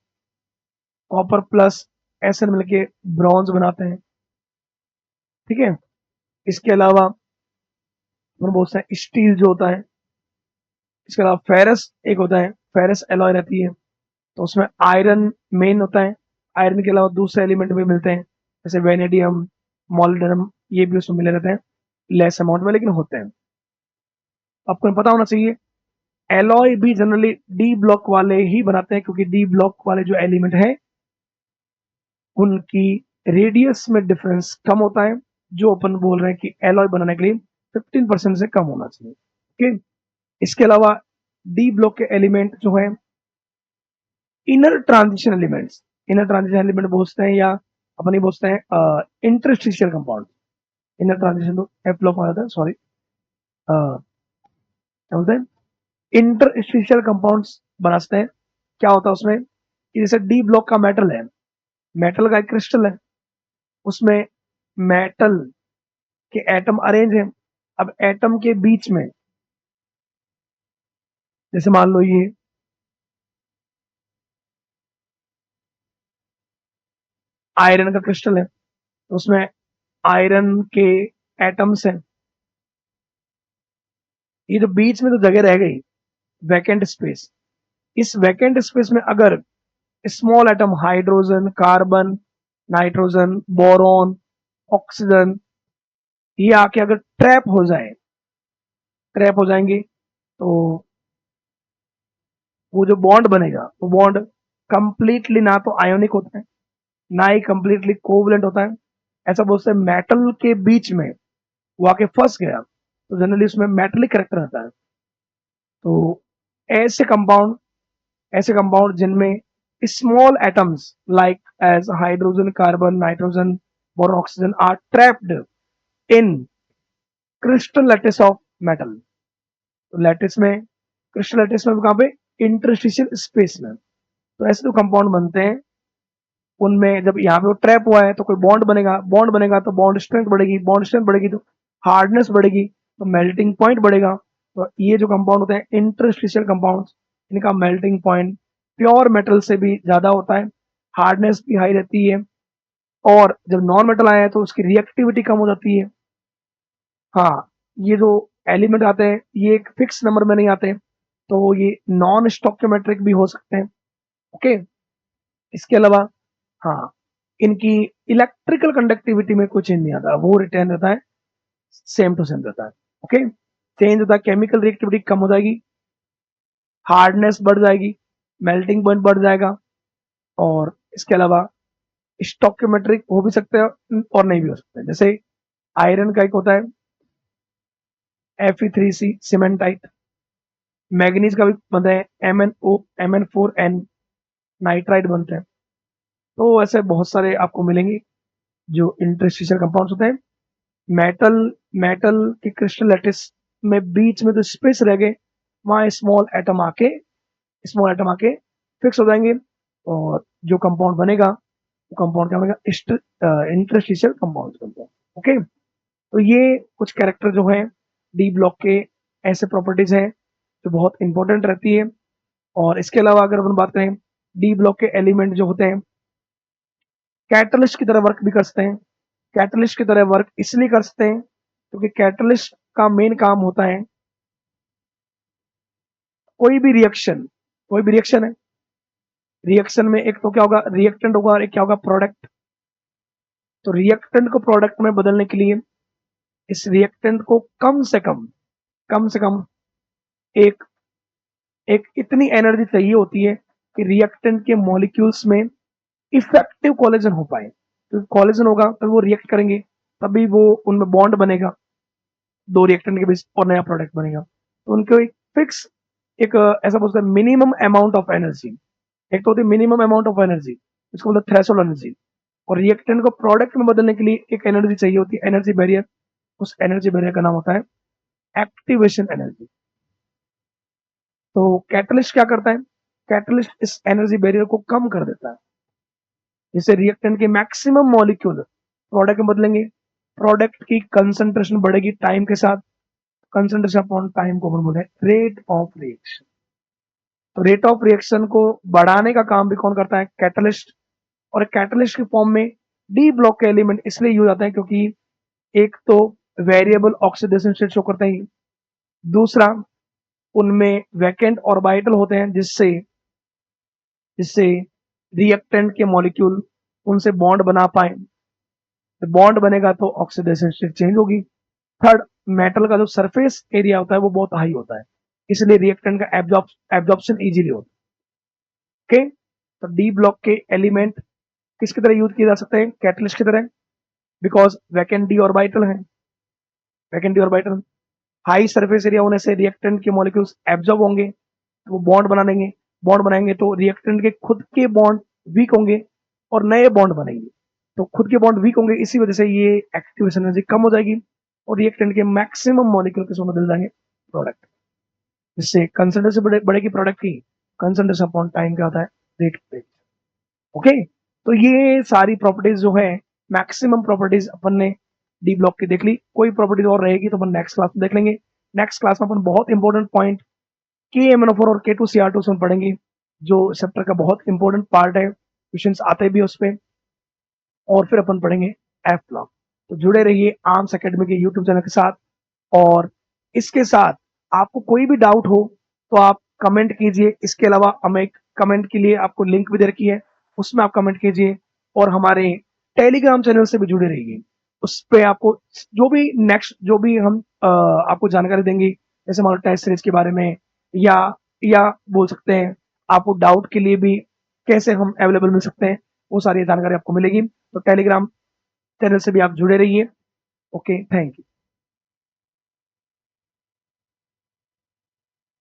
कॉपर प्लस एसएन मिलके ब्रॉन्ज बनाते हैं। ठीक है, इसके अलावा हम बोलते हैं स्टील जो होता है, इसके अलावा फेरस एक होता है, फेरस एलॉय रहती है, तो उसमें आयरन मेन होता है। आयरन के अलावा दूसरे एलिमेंट भी मिलते हैं, जैसे वेनेडियम, मोलिब्डेनम, ये भी उसमें मिले रहते हैं लेस अमाउंट में, लेकिन होते हैं। आपको पता होना चाहिए एलॉय भी जनरली डी ब्लॉक वाले ही बनाते हैं, क्योंकि डी ब्लॉक वाले जो एलिमेंट है उनकी रेडियस में डिफरेंस कम होता है, जो अपन बोल रहे हैं कि एलॉय बनाने के लिए 15% से कम होना चाहिए। ओके, इसके अलावा डी ब्लॉक के एलिमेंट जो है इनर ट्रांजिशन एलिमेंट बोलते हैं, या अपन बोलते हैं इंटरस्टिशियल कंपाउंड। इनर ट्रांजिशन तो एफ ब्लॉक में आता है, सॉरी, क्या बोलते हैं, इंटरस्टिशियल कंपाउंड्स बनाते हैं। क्या होता है उसमें कि जैसे डी ब्लॉक का मेटल है, मेटल का एक क्रिस्टल है, उसमें मेटल के एटम अरेंज है। अब एटम के बीच में जैसे मान लो ये आयरन का क्रिस्टल है, तो उसमें आयरन के एटम्स हैं। ये जो बीच में तो जगह रह गई वैकेंट स्पेस, इस वैकेंट स्पेस में अगर small atom hydrogen, carbon, nitrogen, boron, oxygen, ये आके अगर ट्रैप हो जाएंगे, तो वो जो बॉन्ड बनेगा वो बॉन्ड कंप्लीटली ना तो आयोनिक होता है, ना ही कंप्लीटली कोवलेंट होता है। ऐसा बोलते हैं मेटल के बीच में वो आके फंस गया, तो जनरली उसमें मेटलिक करेक्टर रहता है। तो ऐसे कंपाउंड ऐसे कंपाउंड जिनमें small atoms like as hydrogen, carbon, nitrogen, boron, oxygen are trapped in crystal lattice of metal. तो लैटिस में, क्रिस्टल लैटिस में कहाँ पे, इंटरस्टिशियल स्पेस में। तो ऐसे जो कंपाउंड बनते हैं उनमें जब यहाँ पे वो ट्रैप हुआ है तो कोई बॉन्ड बनेगा तो बॉन्ड स्ट्रेंथ बढ़ेगी तो हार्डनेस बढ़ेगी, तो मेल्टिंग पॉइंट बढ़ेगा। तो ये जो कंपाउंड होते हैं इंटरस्टिशियल कंपाउंड, इनका मेल्टिंग पॉइंट प्योर मेटल से भी ज्यादा होता है, हार्डनेस भी हाई रहती है, और जब नॉन मेटल आया है तो उसकी रिएक्टिविटी कम हो जाती है। हाँ, ये जो एलिमेंट आते हैं ये एक फिक्स नंबर में नहीं आते, तो ये नॉन स्टोकियोमेट्रिक भी हो सकते हैं। ओके, इसके अलावा हाँ, इनकी इलेक्ट्रिकल कंडक्टिविटी में कोई चेंज नहीं आता, वो रिटेन रहता है, सेम टू सेम रहता है। ओके, चेंज होता है, केमिकल रिएक्टिविटी कम हो जाएगी, हार्डनेस बढ़ जाएगी, मेल्टिंग पॉइंट बढ़ जाएगा, और इसके अलावा स्टोकियोमेट्रिक हो भी सकते हैं और नहीं भी हो सकते हैं। जैसे आयरन का एक होता है Fe3C सीमेंटाइट, मैग्नीज का भी बनता है MnO, Mn4n नाइट्राइड बनते हैं। तो ऐसे बहुत सारे आपको मिलेंगे जो इंटरस्टिशियल कंपाउंड्स होते हैं। मेटल मेटल के क्रिस्टल लैटिस में बीच में जो स्पेस रह गए, वहां स्मॉल एटम आके फिक्स हो जाएंगे, और जो कंपाउंड बनेगा वो कंपाउंड क्या बनेगा, इंटरस्टिशियल कंपाउंड बनते हैं। ओके, तो ये कुछ कैरेक्टर जो है डी ब्लॉक के, ऐसे प्रॉपर्टीज हैं जो बहुत इंपॉर्टेंट रहती है। और इसके अलावा अगर अपन बात करें, डी ब्लॉक के एलिमेंट जो होते हैं कैटलिस्ट की तरह वर्क भी कर सकते हैं। कैटलिस्ट की तरह वर्क इसलिए कर सकते हैं क्योंकि कैटलिस्ट का मेन काम होता है कोई भी रिएक्शन है, रिएक्शन में एक तो क्या होगा, रिएक्टेंट होगा, और एक क्या होगा, प्रोडक्ट। तो रिएक्टेंट को प्रोडक्ट में बदलने के लिए इस रिएक्टेंट को कम से कम एक एक इतनी एनर्जी चाहिए होती है कि रिएक्टेंट के मॉलिक्यूल्स में इफेक्टिव कोलिजन हो पाए। तो कोलिजन होगा तब वो रिएक्ट करेंगे, तभी वो उनमें बॉन्ड बनेगा दो रिएक्टेंट के बीच और नया प्रोडक्ट बनेगा। तो उनको एक फिक्स, एक ऐसा बोलते हैं मिनिमम अमाउंट ऑफ एनर्जी, एक तो होती है मिनिमम अमाउंट ऑफ एनर्जी, इसको बोलते हैं थ्रेशोल्ड एनर्जी, और रिएक्टेंट को प्रोडक्ट में बदलने के लिए एक एनर्जी चाहिए होती है, एनर्जी बैरियर। उस एनर्जी बैरियर का नाम होता है एक्टिवेशन एनर्जी। तो कैटलिस्ट क्या करता है? कैटलिस्ट इस एनर्जी बैरियर को कम कर देता है, जिससे रिएक्टेंट के मैक्सिमम मॉलिक्यूल प्रोडक्ट में बदलेंगे। प्रोडक्ट की कंसंट्रेशन बढ़ेगी टाइम के साथ। कंसंट्रेशन अपॉन टाइम को हम बोलते हैं रेट ऑफ रिएक्शन। तो रेट ऑफ रिएक्शन को बढ़ाने का काम भी कौन करता है? कैटलिस्ट। और कैटलिस्ट के फॉर्म में डी ब्लॉक के एलिमेंट इसलिए यूज आते हैं क्योंकि एक तो वेरिएबल ऑक्सीडेशन स्टेट शो करते हैं, दूसरा उनमें वैकेंट ऑर्बिटल होते हैं जिससे जिससे रिएक्टेंट के मॉलिक्यूल उनसे बॉन्ड बना पाए। तो बॉन्ड बनेगा तो ऑक्सीडेशन स्टेट चेंज होगी। थर्ड, मेटल का जो सरफेस एरिया होता है वो बहुत हाई होता है, इसलिए रिएक्टेंट का एब्जॉर्प्शन इजीली होता है। ओके, तो डी ब्लॉक के एलिमेंट किसकी तरह यूज किए जा सकते हैं? कैटलिस्ट की तरह, बिकॉज वैकेंट डी ऑर्बिटल है। Vacant D orbital high surface area होने से रिएक्टेंट के मॉलिक्यूल्स एब्जॉर्ब होंगे, तो वो बॉन्ड बना देंगे। बॉन्ड बनाएंगे तो रिएक्टेंट के खुद के बॉन्ड वीक होंगे और नए बॉन्ड बनेंगे। तो खुद के बॉन्ड वीक होंगे, इसी वजह से ये एक्टिवेशन एनर्जी कम हो जाएगी और रिएक्टेंट के मैक्सिमम मॉलिक्यूल किस में बदल जाएंगे? प्रोडक्ट। इससे कंसंट्रेशन बढ़ेगी प्रोडक्ट की। कंसंट्रेशन अपॉन टाइम क्या होता है? रेट पे। ओके, तो ये सारी प्रॉपर्टीज जो है, मैक्सिमम प्रॉपर्टीज अपन ने डी ब्लॉक की देख ली। कोई प्रॉपर्टीज और रहेगी तो अपन नेक्स्ट क्लास में देख लेंगे। नेक्स्ट क्लास में अपन बहुत इंपॉर्टेंट पॉइंट KMnO4 और K2Cr2 से पढ़ेंगे, जो चैप्टर का बहुत इंपॉर्टेंट पार्ट है, क्वेश्चंस आते भी उस पे। और फिर अपन पढ़ेंगे एफ ब्लॉक। तो जुड़े रहिए आर्म्स एकेडमी के यूट्यूब चैनल के साथ। और इसके साथ आपको कोई भी डाउट हो तो आप कमेंट कीजिए। इसके अलावा हमें एक कमेंट के लिए आपको लिंक भी दे रखी है, उसमें आप कमेंट कीजिए। और हमारे टेलीग्राम चैनल से भी जुड़े रहिए, उस पे आपको जो भी नेक्स्ट जो भी हम आपको जानकारी देंगे, जैसे हमारे टेस्ट सीरीज के बारे में, या या बोल सकते हैं आपको डाउट के लिए भी कैसे हम अवेलेबल मिल सकते हैं, वो सारी जानकारी आपको मिलेगी। तो टेलीग्राम चैनल से भी आप जुड़े रहिए। Okay, thank you.